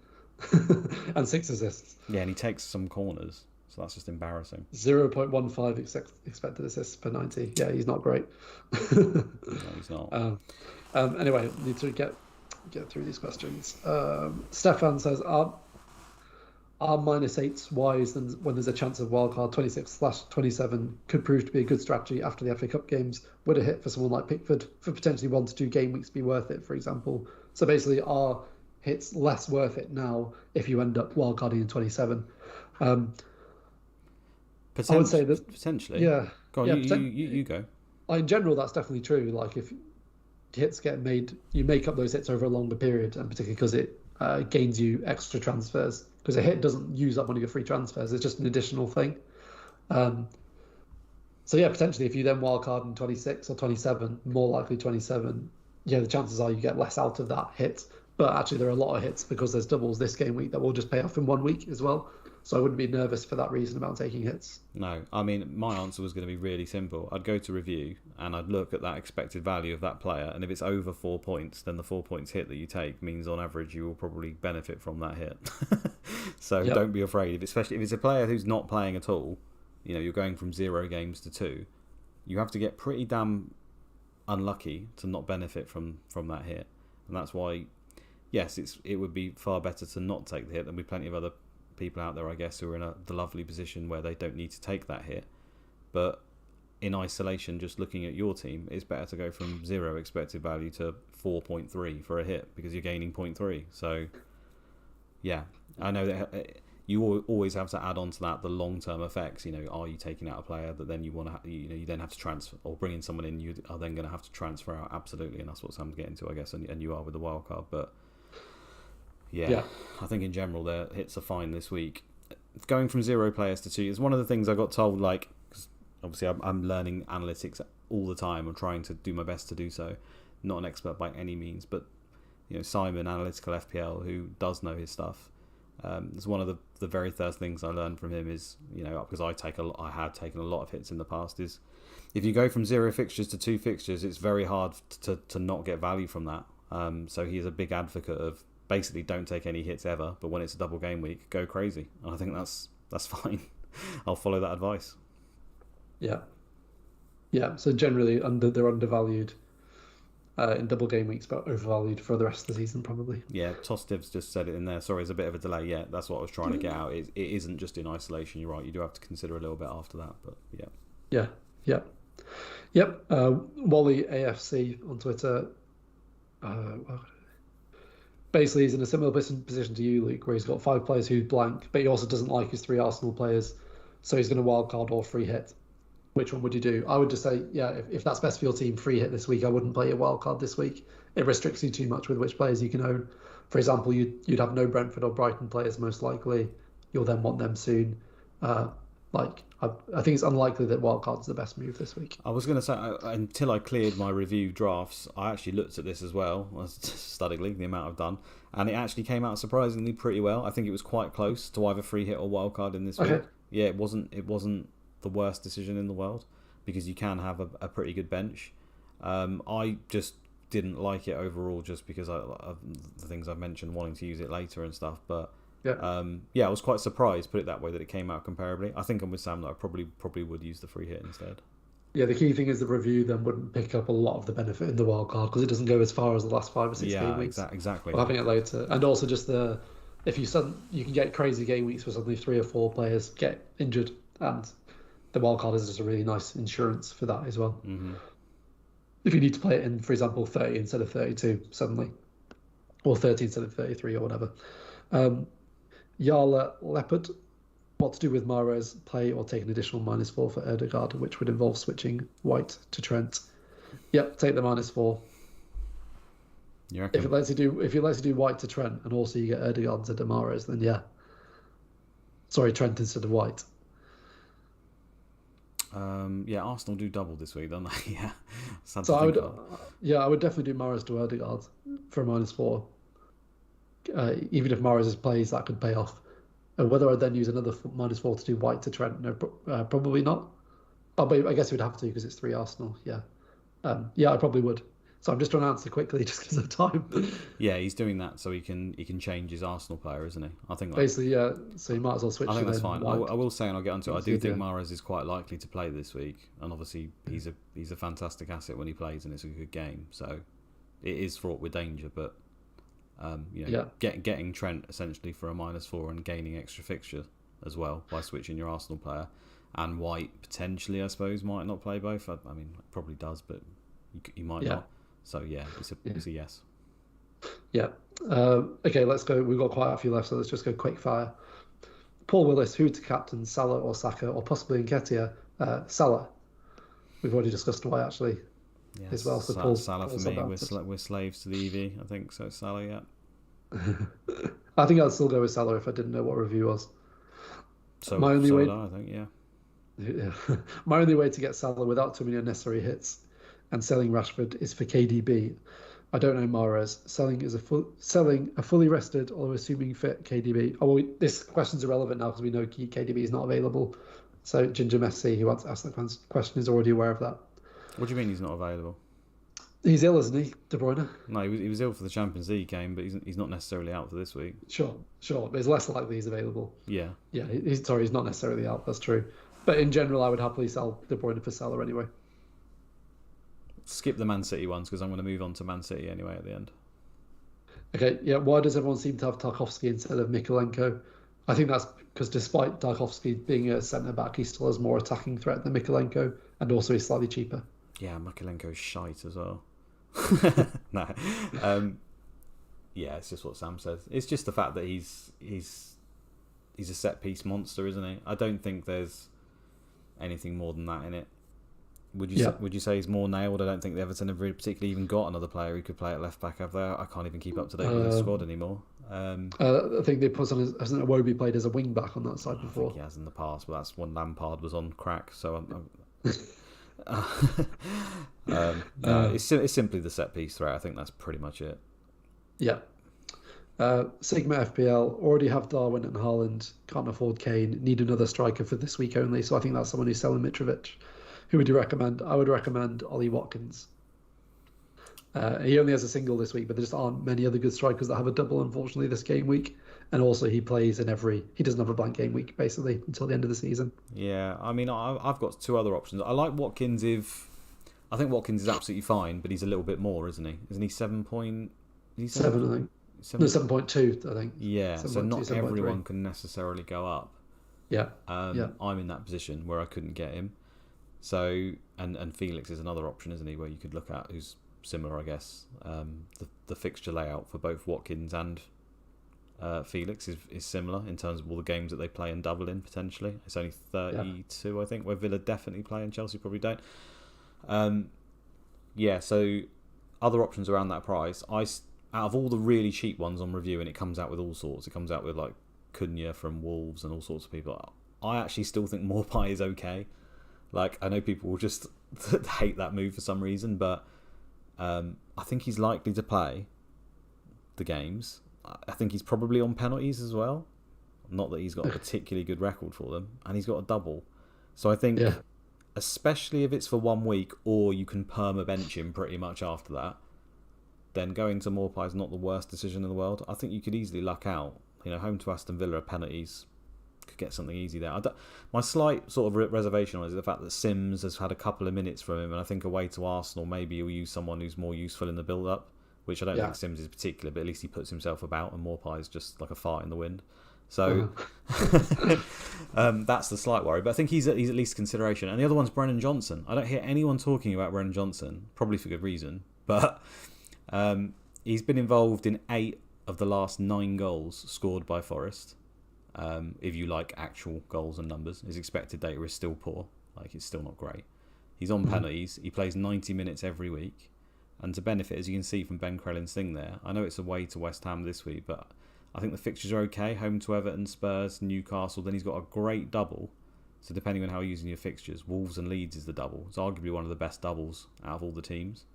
and 6 assists. Yeah, and he takes some corners, so that's just embarrassing. 0.15 expected assists per 90. Yeah, he's not great. No, he's not. Anyway, need to get through these questions. Stefan says, are -8s wise when there's a chance of wildcard? 26/27 could prove to be a good strategy after the FA Cup games. Would a hit for someone like Pickford for potentially 1 to 2 game weeks be worth it, for example? So basically, are hits less worth it now if you end up wildcarding in 27? I would say that potentially. Yeah. Go on, you go. In general, that's definitely true. Like if hits get made, you make up those hits over a longer period, and particularly because it gains you extra transfers. Because a hit doesn't use up one of your free transfers; it's just an additional thing. So yeah, potentially if you then wildcard in 26 or 27, more likely 27, yeah, the chances are you get less out of that hit. But actually, there are a lot of hits because there's doubles this game week that will just pay off in 1 week as well. So I wouldn't be nervous for that reason about taking hits. No, I mean, my answer was going to be really simple. I'd go to review and I'd look at that expected value of that player. And if it's over 4 points, then the 4 points hit that you take means on average you will probably benefit from that hit. So Don't be afraid. Especially if it's a player who's not playing at all, you're going from 0 games to 2, you have to get pretty damn unlucky to not benefit from that hit. And that's why, yes, it would be far better to not take the hit. There'll be plenty of other people out there, I guess, who are in the lovely position where they don't need to take that hit. But in isolation, just looking at your team, it's better to go from 0 expected value to 4.3 for a hit because you're gaining 0.3. So, yeah, I know that you always have to add on to that the long-term effects. Are you taking out a player that then you want to, you then have to transfer, or bring in someone in you are then going to have to transfer out? Absolutely, and that's what Sam's getting to, I guess, and you are with the wild card, but. Yeah, I think in general their hits are fine this week. Going from 0 players to 2 is one of the things I got told, because obviously I'm learning analytics all the time. I'm trying to do my best to do so. Not an expert by any means, but Simon, Analytical FPL, who does know his stuff, it's one of the very first things I learned from him is, because I had taken a lot of hits in the past, is if you go from 0 fixtures to 2 fixtures, it's very hard to not get value from that. So he's a big advocate of basically don't take any hits ever, but when it's a double game week, go crazy. And I think that's fine. I'll follow that advice. Yeah. So generally, they're undervalued in double game weeks, but overvalued for the rest of the season, probably. Yeah, Tostiv's just said it in there. Sorry, there's a bit of a delay. Yeah, that's what I was trying to get out. It isn't just in isolation. You're right. You do have to consider a little bit after that, but yeah. Yep. Wally AFC on Twitter. Basically, he's in a similar position to you, Luke, where he's got 5 players who blank, but he also doesn't like his 3 Arsenal players, so he's going to wildcard or free hit. Which one would you do? I would just say, if that's best for your team, free hit this week. I wouldn't play your wildcard this week. It restricts you too much with which players you can own. For example, you'd have no Brentford or Brighton players most likely. You'll then want them soon. I think it's unlikely that wildcard's the best move this week. I was going to say, until I cleared my review drafts, I actually looked at this as well, studyingly, the amount I've done, and it actually came out surprisingly pretty well. I think it was quite close to either free hit or wildcard in this week. Yeah, it wasn't the worst decision in the world, because you can have a pretty good bench. I just didn't like it overall, just because of the things I've mentioned, wanting to use it later and stuff, but Yeah, I was quite surprised, put it that way, that it came out comparably. I think I'm with Sam that I probably would use the free hit instead. Yeah, the key thing is the review then wouldn't pick up a lot of the benefit in the wild card because it doesn't go as far as the last 5 or 6 game weeks. Exactly. Or having it later, and also just if you can get crazy game weeks where suddenly 3 or 4 players get injured, and the wild card is just a really nice insurance for that as well. Mm-hmm. If you need to play it in, for example, 30 instead of 32 suddenly, or 30 instead of 33 or whatever. Yala Leopard. What to do with Mahrez, play or take an additional -4 for Ødegaard, which would involve switching White to Trent. Yep, take the -4. If it lets you do White to Trent and also you get Ødegaard instead of Mahrez, then yeah. Sorry, Trent instead of White. Arsenal do double this week, don't they? Yeah. So I would definitely do Mahrez to Ødegaard for a -4. Even if Mahrez plays, that could pay off. And whether I'd then use another -4 to do White to Trent, no, probably not. Oh, but I guess we'd have to because it's 3 Arsenal. Yeah, I probably would. So I'm just trying to answer quickly just because of time. Yeah, he's doing that so he can change his Arsenal player, isn't he? I think basically, yeah. So you might as well switch. I think that's fine. I will say, and I'll get onto it. I do think yeah. Mahrez is quite likely to play this week, and obviously he's a fantastic asset when he plays, and it's a good game. So it is fraught with danger, but. Getting Trent essentially for a -4 and gaining extra fixture as well by switching your Arsenal player, and White potentially, I suppose, might not play both. I mean, probably does, but you might not. So yeah, it's a yes. Yeah. Okay, let's go. We've got quite a few left, so let's just go quick fire. Paul Willis, who to captain, Salah or Saka, or possibly Nketiah? Salah. We've already discussed why actually. Yes, as well. So Salah for me. We're slaves to the EV. I think so. Salah, yeah. I think I'd still go with Salah if I didn't know what review was. So my only way, I think, yeah. My only way to get Salah without too many unnecessary hits and selling Rashford is for KDB. I don't know Mahrez. Selling a fully rested or assuming fit KDB. Oh, well, this question's irrelevant now because we know KDB is not available. So Ginger Messi, who wants to ask the question, is already aware of that. What do you mean he's not available? He's ill, isn't he, De Bruyne? No, he was ill for the Champions League game, but he's not necessarily out for this week. Sure. But it's less likely he's available. Yeah. Yeah, he's not necessarily out. That's true. But in general, I would happily sell De Bruyne for Salah anyway. Skip the Man City ones because I'm going to move on to Man City anyway at the end. Okay, yeah. Why does everyone seem to have Tarkowski instead of Mykolenko? I think that's because despite Tarkowski being a centre-back, he still has more attacking threat than Mykolenko, and also he's slightly cheaper. Yeah, Mykolenko's shite as well. No. Yeah, it's just what Sam says. It's just the fact that he's a set-piece monster, isn't he? I don't think there's anything more than that in it. Would you say he's more nailed? I don't think the Everton have really particularly even got another player who could play at left back, have they? I can't even keep up to date with the squad anymore. I think they put on hasn't Iwobi played as a wing back on that side before? I think he has in the past, but that's when Lampard was on crack. So it's simply the set piece threat. I think that's pretty much it. Yeah. Sigma FPL already have Darwin and Haaland. Can't afford Kane. Need another striker for this week only. So I think that's someone who's selling Mitrovic. Who would you recommend? I would recommend Ollie Watkins. He only has a single this week, but there just aren't many other good strikers that have a double, unfortunately, this game week. And also, he plays he doesn't have a blank game week, basically, until the end of the season. Yeah, I mean, I've got 2 other options. I like Watkins I think Watkins is absolutely fine, but he's a little bit more, isn't he? Isn't he 7 point... 7, I think. 7.2, I think. Yeah, so not everyone can necessarily go up. Yeah. I'm in that position where I couldn't get him. So, and Felix is another option, isn't he, where you could look at, who's similar, I guess. The fixture layout for both Watkins and Felix is similar in terms of all the games that they play and double in, potentially. It's only 32, I think, where Villa definitely play and Chelsea probably don't. So other options around that price. Out of all the really cheap ones on review, and it comes out with all sorts. It comes out with like Cunha from Wolves and all sorts of people. I actually still think Maupay is okay. Like, I know people will just hate that move for some reason, but I think he's likely to play the games. I think he's probably on penalties as well. Not that he's got a particularly good record for them, and he's got a double. So I think, especially if it's for 1 week, or you can perma-bench him pretty much after that, then going to Maupay is not the worst decision in the world. I think you could easily luck out. home to Aston Villa, penalties could get something easy there. My slight sort of reservation on is the fact that Sims has had a couple of minutes from him, and I think away to Arsenal, maybe he'll use someone who's more useful in the build-up, which I don't think Sims is particular, but at least he puts himself about, and Maupay's just like a fart in the wind. So that's the slight worry, but I think he's at least consideration. And the other one's Brennan Johnson. I don't hear anyone talking about Brennan Johnson, probably for good reason, but he's been involved in 8 of the last 9 goals scored by Forest. If you like actual goals and numbers, his expected data is still poor. Like, it's still not great. He's on penalties. He plays 90 minutes every week. And to benefit, as you can see from Ben Crellin's thing there, I know it's away to West Ham this week, but I think the fixtures are okay. Home to Everton, Spurs, Newcastle. Then he's got a great double. So depending on how you're using your fixtures, Wolves and Leeds is the double. It's arguably one of the best doubles out of all the teams.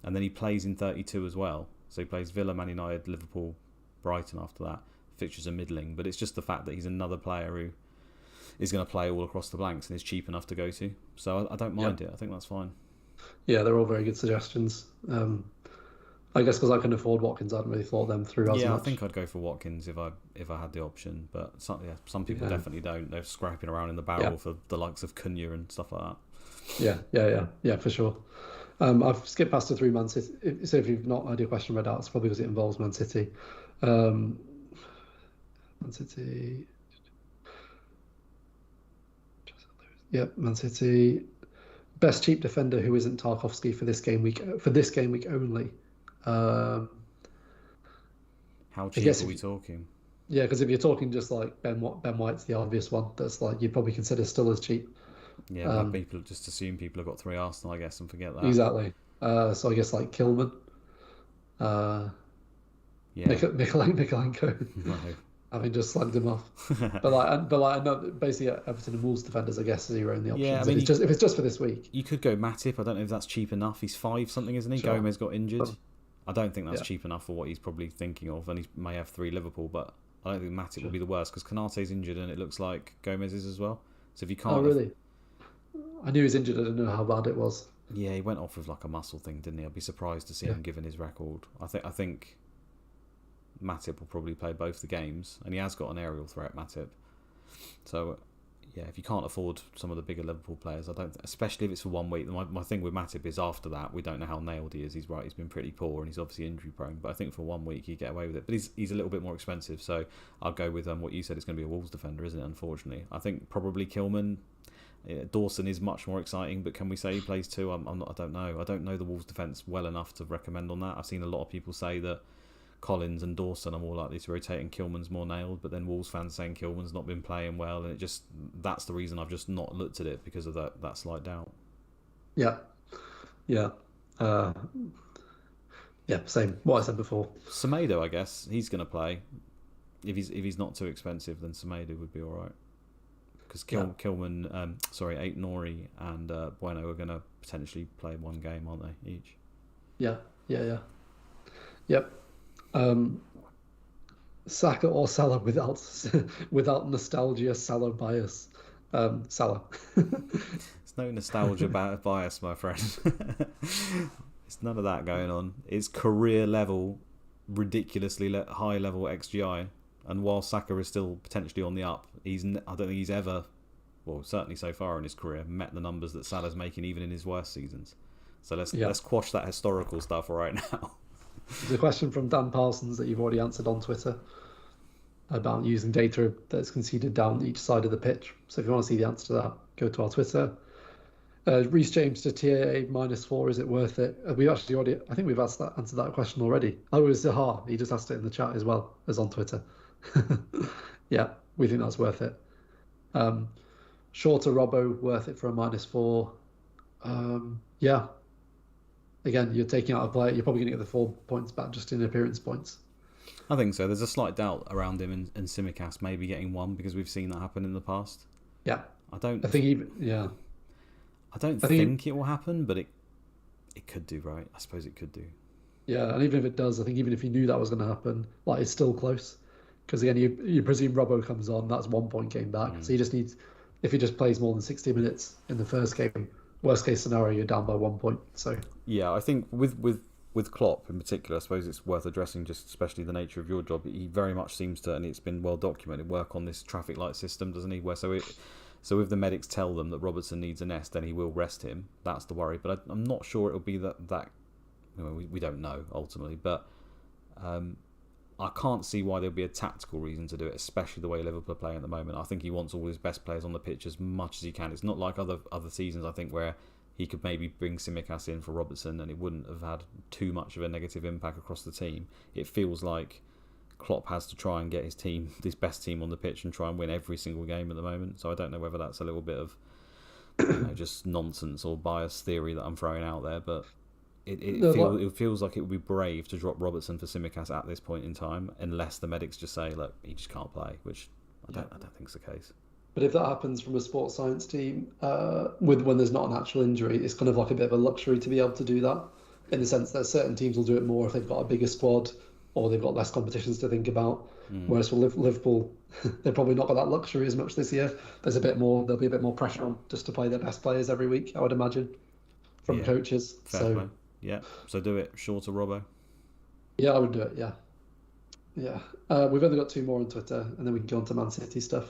And then he plays in 32 as well. So he plays Villa, Man United, Liverpool, Brighton after that. Fixtures are middling, but it's just the fact that he's another player who is going to play all across the blanks and is cheap enough to go to. So I don't mind it. I think that's fine. Yeah, they're all very good suggestions. I guess because I can afford Watkins, I hadn't really thought them through as much. Yeah, I think I'd go for Watkins if I had the option, but some people definitely don't. They're scraping around in the barrel for the likes of Cunha and stuff like that. Yeah, for sure. I've skipped past the 3 Man City. So if you've not had your question read out, it's probably because it involves Man City. Man City. Yep, Man City. Best cheap defender who isn't Tarkowski for this game week only. How cheap are we talking? Yeah, because if you're talking just like Ben White's the obvious one. That's like you'd probably consider still as cheap. Yeah, people just assume people have got 3 Arsenal, I guess, and forget that. Exactly. So I guess like Kilman. Mikolenko. No. Having just slugged him off. but I know basically Everton and Wolves defenders, I guess, are your only options. Yeah, I mean, if it's just for this week. You could go Matip. I don't know if that's cheap enough. He's 5 something, isn't he? Sure. Gomez got injured. I don't think that's cheap enough for what he's probably thinking of, and he may have 3 Liverpool, but I don't think Matip will be the worst because Konate's injured and it looks like Gomez is as well. So if you can't... Oh, really? I knew he was injured. I didn't know how bad it was. Yeah, he went off with like a muscle thing, didn't he? I'd be surprised to see him given his record. I think Matip will probably play both the games, and he has got an aerial threat, Matip. So, yeah, if you can't afford some of the bigger Liverpool players, especially if it's for 1 week. My thing with Matip is after that, we don't know how nailed he is. He's been pretty poor, and he's obviously injury prone. But I think for 1 week, you get away with it. But he's a little bit more expensive, so I'll go with what you said. It's going to be a Wolves defender, isn't it? Unfortunately, I think probably Kilman. Dawson is much more exciting, but can we say he plays 2? I don't know. I don't know the Wolves defence well enough to recommend on that. I've seen a lot of people say that Collins and Dawson are more likely to rotate and Kilman's more nailed, but then Wolves fans saying Kilman's not been playing well, and that's the reason I've just not looked at it, because of that slight doubt. Yeah, same. What I said before. Semedo, I guess he's going to play. If he's not too expensive, then Semedo would be all right. Because Kilman, Ait Nori and Bueno are going to potentially play 1 game, aren't they, each? Yeah. Yep. Saka or Salah without nostalgia, Salah bias. Salah. There's no nostalgia bias, my friend. It's none of that going on. It's career level, ridiculously high level XGI. And while Saka is still potentially on the up, I don't think he's ever, well, certainly so far in his career, met the numbers that Salah's making even in his worst seasons. So let's quash that historical stuff right now. There's a question from Dan Parsons that you've already answered on Twitter about using data that's conceded down each side of the pitch. So if you want to see the answer to that, go to our Twitter. Reece James to TAA -4, is it worth it? We've actually already, I think we've answered that question already. Oh, it was Zahar. He just asked it in the chat as well as on Twitter. Yeah, we think that's worth it. Shorter Robbo, worth it for a -4. Yeah. Again, you're taking out a player. You're probably going to get the 4 points back just in appearance points. I think so. There's a slight doubt around him and Tsimikas maybe getting 1 because we've seen that happen in the past. Yeah. I don't think it will happen, but it could do, right? I suppose it could do. Yeah, and even if it does, I think even if you knew that was going to happen, like it's still close. Because again, you presume Robbo comes on, that's 1 point game back. So you just need, if he just plays more than 60 minutes in the first game, worst case scenario, you're down by 1 point. So yeah, I think with with Klopp in particular, I suppose it's worth addressing, just especially the nature of your job. He very much seems to, and it's been well documented, work on this traffic light system, doesn't he? Where so if the medics tell them that Robertson needs a nest, then he will rest him. That's the worry. But I'm not sure it'll be that we don't know ultimately. But I can't see why there'll be a tactical reason to do it, especially the way Liverpool are playing at the moment. I think he wants all his best players on the pitch as much as he can. It's not like other seasons, I think, where he could maybe bring Tsimikas in for Robertson and it wouldn't have had too much of a negative impact across the team. It feels like Klopp has to try and get his best team on the pitch and try and win every single game at the moment. So I don't know whether that's a little bit of just nonsense or biased theory that I'm throwing out there, but it feels like it would be brave to drop Robertson for Tsimikas at this point in time, unless the medics just say, look, he just can't play, which I don't think is the case. But if that happens from a sports science team, when there's not an actual injury, it's kind of like a bit of a luxury to be able to do that, in the sense that certain teams will do it more if they've got a bigger squad or they've got less competitions to think about. Whereas for Liverpool, they're probably not got that luxury as much this year. There'll be a bit more pressure on just to play their best players every week, I would imagine, from coaches. Fair play. Yeah, so do it. Shorter Robbo. Yeah, I would do it. Yeah. We've only got 2 more on Twitter, and then we can go on to Man City stuff.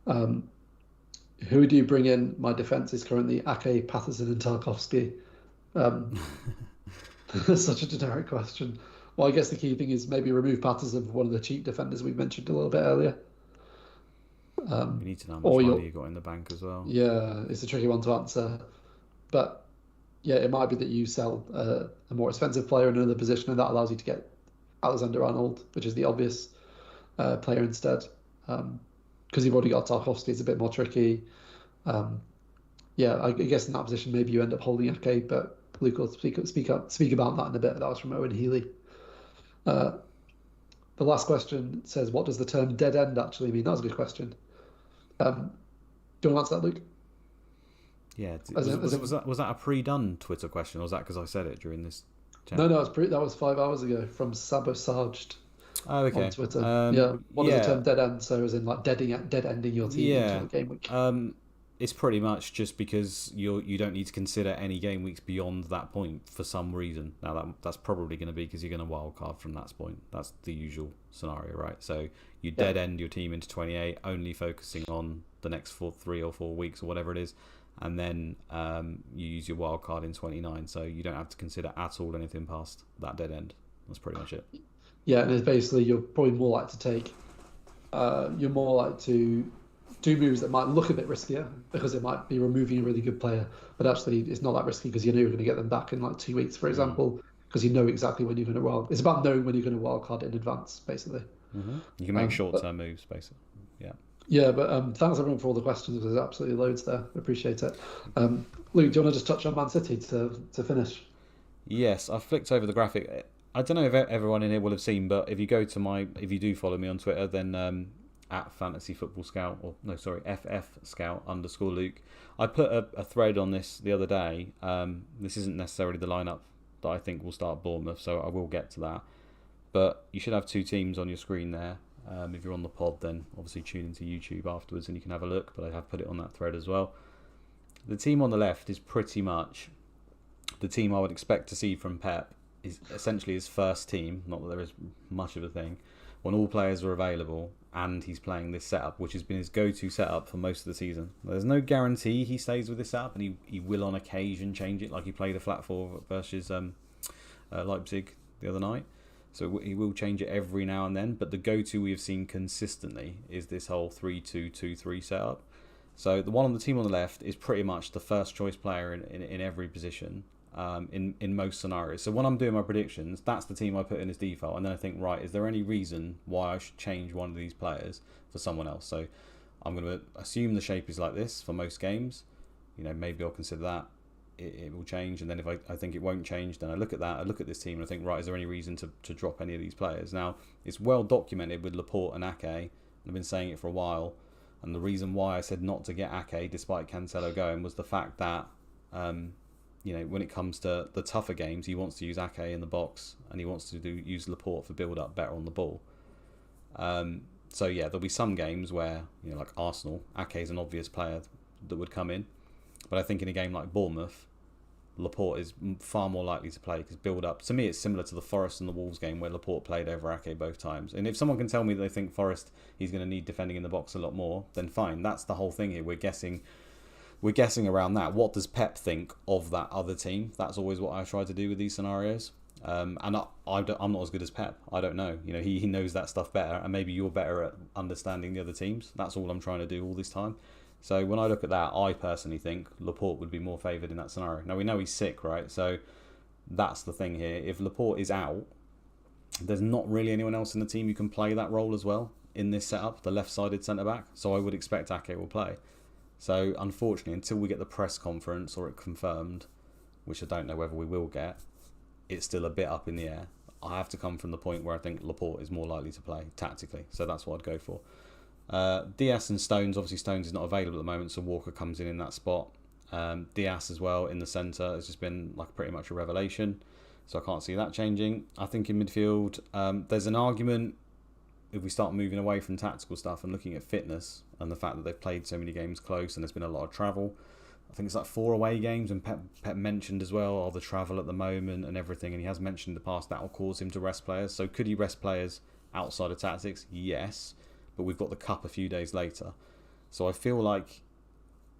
Who do you bring in? My defence is currently Ake, Patterson and Tarkowski. Such a generic question. Well, I guess the key thing is maybe remove Patterson for one of the cheap defenders we mentioned a little bit earlier. We need to know how much money you got in the bank as well. Yeah, it's a tricky one to answer. But yeah, it might be that you sell a more expensive player in another position, and that allows you to get Alexander-Arnold, which is the obvious player instead. Because you've already got Tarkowski, it's a bit more tricky. I guess in that position maybe you end up holding Ake, but Luke will speak about that in a bit. That was from Owen Healy. The last question says, what does the term dead end actually mean? That was a good question. Do you want to answer that, Luke? Yeah. Was that a pre-done Twitter question, or was that because I said it during this chat? No, that was 5 hours ago from Sabosaged. Oh, okay. On Twitter. What does the term dead end? So as in like dead ending your team into a game week. It's pretty much just because you don't need to consider any game weeks beyond that point for some reason. Now that's probably going to be because you're going to wildcard from that point. That's the usual scenario, right? So you dead end your team into 28, only focusing on the next 3 or 4 weeks or whatever it is, and then you use your wildcard in 29. So you don't have to consider at all anything past that dead end. That's pretty much it. Yeah, and it's basically you're probably more like to take. You're more like to do moves that might look a bit riskier because it might be removing a really good player, but actually it's not that risky because you know you're going to get them back in like 2 weeks, for example, because you know exactly when you're going to wild. It's about knowing when you're going to wildcard in advance, basically. Mm-hmm. You can make short-term moves, basically. Yeah. Yeah, but thanks everyone for all the questions. There's absolutely loads there. Appreciate it. Luke, do you want to just touch on Man City to finish? Yes, I flicked over the graphic. I don't know if everyone in here will have seen, but if you do follow me on Twitter, then at Fantasy Football Scout, FF Scout _Luke. I put a thread on this the other day. This isn't necessarily the lineup that I think will start Bournemouth, so I will get to that. But you should have 2 teams on your screen there. If you're on the pod, then obviously tune into YouTube afterwards and you can have a look, but I have put it on that thread as well. The team on the left is pretty much the team I would expect to see from Pep. Is essentially his first team, not that there is much of a thing, when all players are available and he's playing this setup, which has been his go-to setup for most of the season. There's no guarantee he stays with this setup, and he will on occasion change it, like he played a flat 4 versus Leipzig the other night. So he will change it every now and then, but the go-to we have seen consistently is this whole 3-2-2-3 setup. So the one on the team on the left is pretty much the first choice player in every position. In most scenarios. So when I'm doing my predictions, that's the team I put in as default, and then I think, right, is there any reason why I should change one of these players for someone else? So I'm going to assume the shape is like this for most games. Maybe I'll consider that it will change, and then if I think it won't change, then I look at that, I look at this team, and I think, right, is there any reason to drop any of these players? Now, it's well documented with Laporte and Ake, and I've been saying it for a while, and the reason why I said not to get Ake despite Cancelo going was the fact that when it comes to the tougher games, he wants to use Ake in the box, and he wants to use Laporte for build-up better on the ball. So yeah, there'll be some games where, like Arsenal, Ake is an obvious player that would come in. But I think in a game like Bournemouth, Laporte is far more likely to play because build up. To me, it's similar to the Forest and the Wolves game where Laporte played over Ake both times. And if someone can tell me they think Forest he's going to need defending in the box a lot more, then fine. That's the whole thing here. We're guessing around that. What does Pep think of that other team? That's always what I try to do with these scenarios. And I'm not as good as Pep. I don't know. You know, he knows that stuff better, and maybe you're better at understanding the other teams. That's all I'm trying to do all this time. So when I look at that, I personally think Laporte would be more favoured in that scenario. Now, we know he's sick, right? So that's the thing here. If Laporte is out, there's not really anyone else in the team who can play that role as well in this setup, the left-sided centre-back. So I would expect Ake will play. So unfortunately, until we get the press conference or it confirmed, which I don't know whether we will get, it's still a bit up in the air. I have to come from the point where I think Laporte is more likely to play tactically. So that's what I'd go for. Diaz and Stones, obviously Stones is not available at the moment, so Walker comes in that spot. Diaz as well in the centre has just been like pretty much a revelation, so I can't see that changing. I think in midfield there's an argument if we start moving away from tactical stuff and looking at fitness and the fact that they've played so many games close and there's been a lot of travel. I think it's like 4 away games, and Pep mentioned as well the travel at the moment and everything, and he has mentioned in the past that will cause him to rest players. So could he rest players outside of tactics? Yes. But we've got the cup a few days later. So I feel like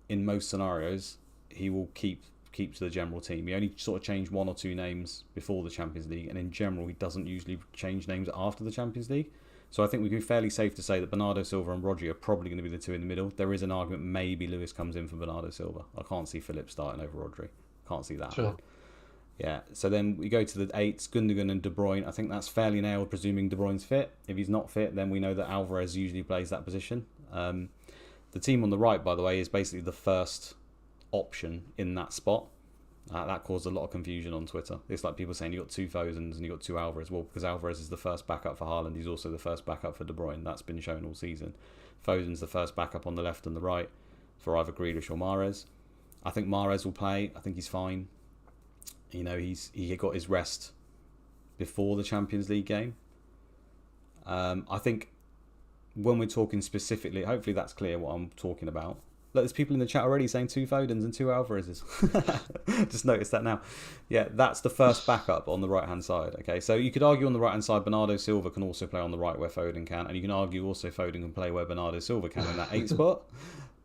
in most scenarios, he will keep to the general team. He only sort of changed 1 or 2 names before the Champions League, and in general, he doesn't usually change names after the Champions League. So I think we can be fairly safe to say that Bernardo Silva and Rodri are probably going to be the 2 in the middle. There is an argument maybe Lewis comes in for Bernardo Silva. I can't see Phillips starting over Rodri. Can't see that. Sure. Yeah, so then we go to the 8s, Gundogan and De Bruyne. I think that's fairly nailed, presuming De Bruyne's fit. If he's not fit, then we know that Alvarez usually plays that position. The team on the right, by the way, is basically the first option in that spot. That caused a lot of confusion on Twitter. It's like people saying you got 2 Fodens and you got 2 Alvarez. Well, because Alvarez is the first backup for Haaland, he's also the first backup for De Bruyne. That's been shown all season. Foden's the first backup on the left and the right for either Grealish or Mahrez. I think Mahrez will play. I think he's fine. You know, he got his rest before the Champions League game. I think when we're talking specifically, hopefully that's clear what I'm talking about. Look, there's people in the chat already saying 2 Fodens and 2 Alvarez's. Just noticed that now. Yeah, that's the first backup on the right-hand side. Okay, so you could argue on the right-hand side, Bernardo Silva can also play on the right where Foden can, and you can argue also Foden can play where Bernardo Silva can in that 8 spot.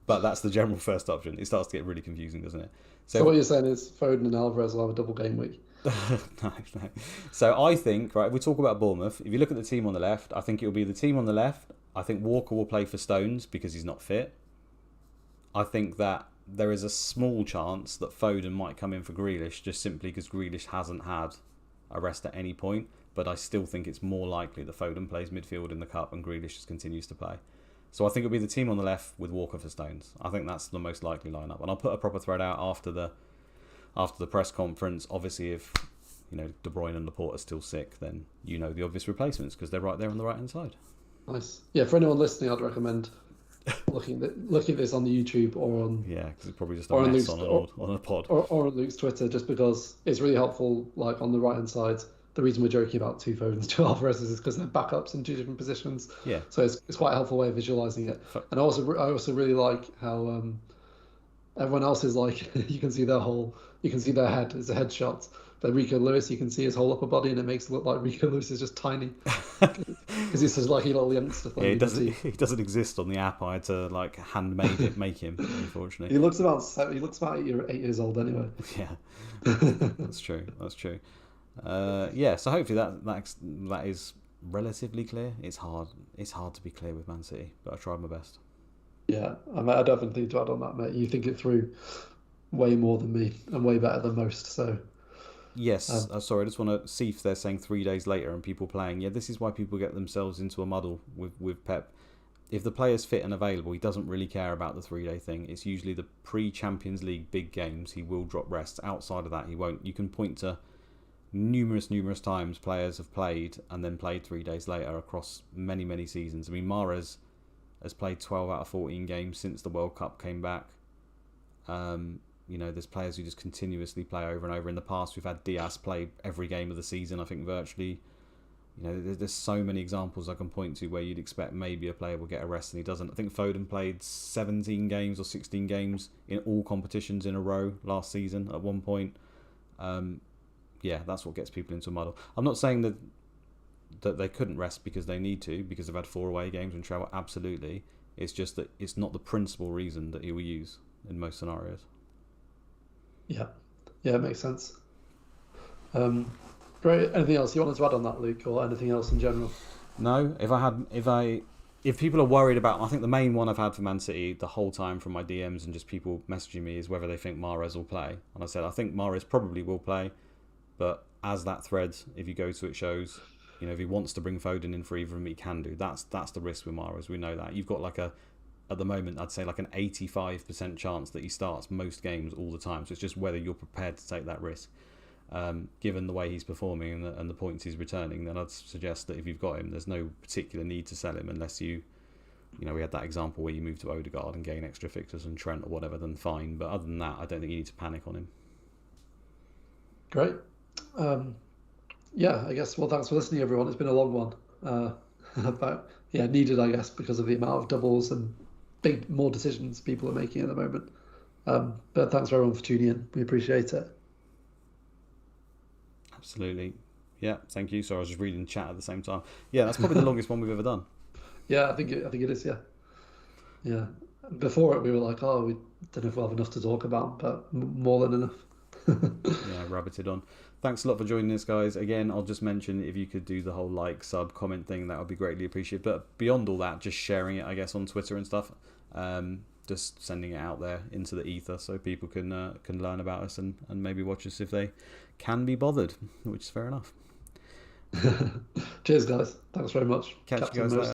But that's the general first option. It starts to get really confusing, doesn't it? So what you're saying is Foden and Alvarez will have a double game week? No. So I think, right, if we talk about Bournemouth, if you look at the team on the left, I think it will be the team on the left. I think Walker will play for Stones because he's not fit. I think that there is a small chance that Foden might come in for Grealish just simply because Grealish hasn't had a rest at any point. But I still think it's more likely that Foden plays midfield in the Cup and Grealish just continues to play. So I think it'll be the team on the left with Walker for Stones. I think that's the most likely lineup. And I'll put a proper thread out after the press conference. Obviously, if De Bruyne and Laporte are still sick, then you know the obvious replacements because they're right there on the right-hand side. Nice. Yeah, for anyone listening, I'd recommend looking at this on the YouTube or on because it's probably just a mess on a pod or on Luke's Twitter, just because it's really helpful. Like on the right-hand side, the reason we're joking about 2 Fodens, 2 Alvarez is because they're backups in 2 different positions. Yeah. So it's quite a helpful way of visualizing it. And I also really like how everyone else is like you can see their head. It's a headshot. But Rico Lewis, you can see his whole upper body, and it makes it look like Rico Lewis is just tiny because he's such like a little youngster. Yeah, he doesn't exist on the app. I had to like handmade it, make him. Unfortunately, he looks about 8 years old anyway. Yeah, that's true. Yeah, so hopefully that is relatively clear. It's hard to be clear with Man City, but I tried my best. Yeah, I definitely need to add on that, mate. You think it through way more than me and way better than most. So yes, sorry, I just want to see if they're saying 3 days later and people playing. Yeah, this is why people get themselves into a muddle with Pep. If the player's fit and available, he doesn't really care about the 3-day thing. It's usually the pre-Champions League big games. He will drop rests. Outside of that, he won't. You can point to numerous times players have played and then played 3 days later across many seasons. I mean, Mahrez has played 12 out of 14 games since the World Cup came back. There's players who just continuously play over and over. In the past, we've had Diaz play every game of the season, I think, virtually. There's so many examples I can point to where you'd expect maybe a player will get a rest and he doesn't. I think Foden played 17 games or 16 games in all competitions in a row last season at one point. Yeah, that's what gets people into a muddle. I'm not saying that they couldn't rest because they need to, because they've had 4 away games and travel. Absolutely. It's just that it's not the principal reason that he will use in most scenarios. Yeah, it makes sense. Great. Anything else you wanted to add on that, Luke, or anything else in general? No, if people are worried about, I think the main one I've had for Man City the whole time from my DMs and just people messaging me is whether they think Mahrez will play. And I said I think Mahrez probably will play, but as that thread, if you go to it, shows, if he wants to bring Foden in for either of them, he can do. That's the risk with Mahrez. We know that. You've got at the moment, I'd say an 85% chance that he starts most games all the time. So it's just whether you're prepared to take that risk. Given the way he's performing and the points he's returning, then I'd suggest that if you've got him, there's no particular need to sell him unless we had that example where you move to Odegaard and gain extra fixtures and Trent or whatever, then fine. But other than that, I don't think you need to panic on him. Great. I guess, well, thanks for listening, everyone. It's been a long one. Needed, I guess, because of the amount of doubles and more decisions people are making at the moment. But thanks everyone for tuning in. We appreciate it. Absolutely. Yeah, thank you. Sorry, I was just reading chat at the same time. Yeah, that's probably the longest one we've ever done. Yeah, I think it is, yeah. Before it, we were like, we don't know if we'll have enough to talk about, but more than enough. Yeah, rabbited on. Thanks a lot for joining us, guys. Again, I'll just mention if you could do the whole sub, comment thing, that would be greatly appreciated. But beyond all that, just sharing it, I guess, on Twitter and stuff. Just sending it out there into the ether so people can learn about us and maybe watch us if they can be bothered, which is fair enough. Cheers, guys. Thanks very much. Catch you guys later.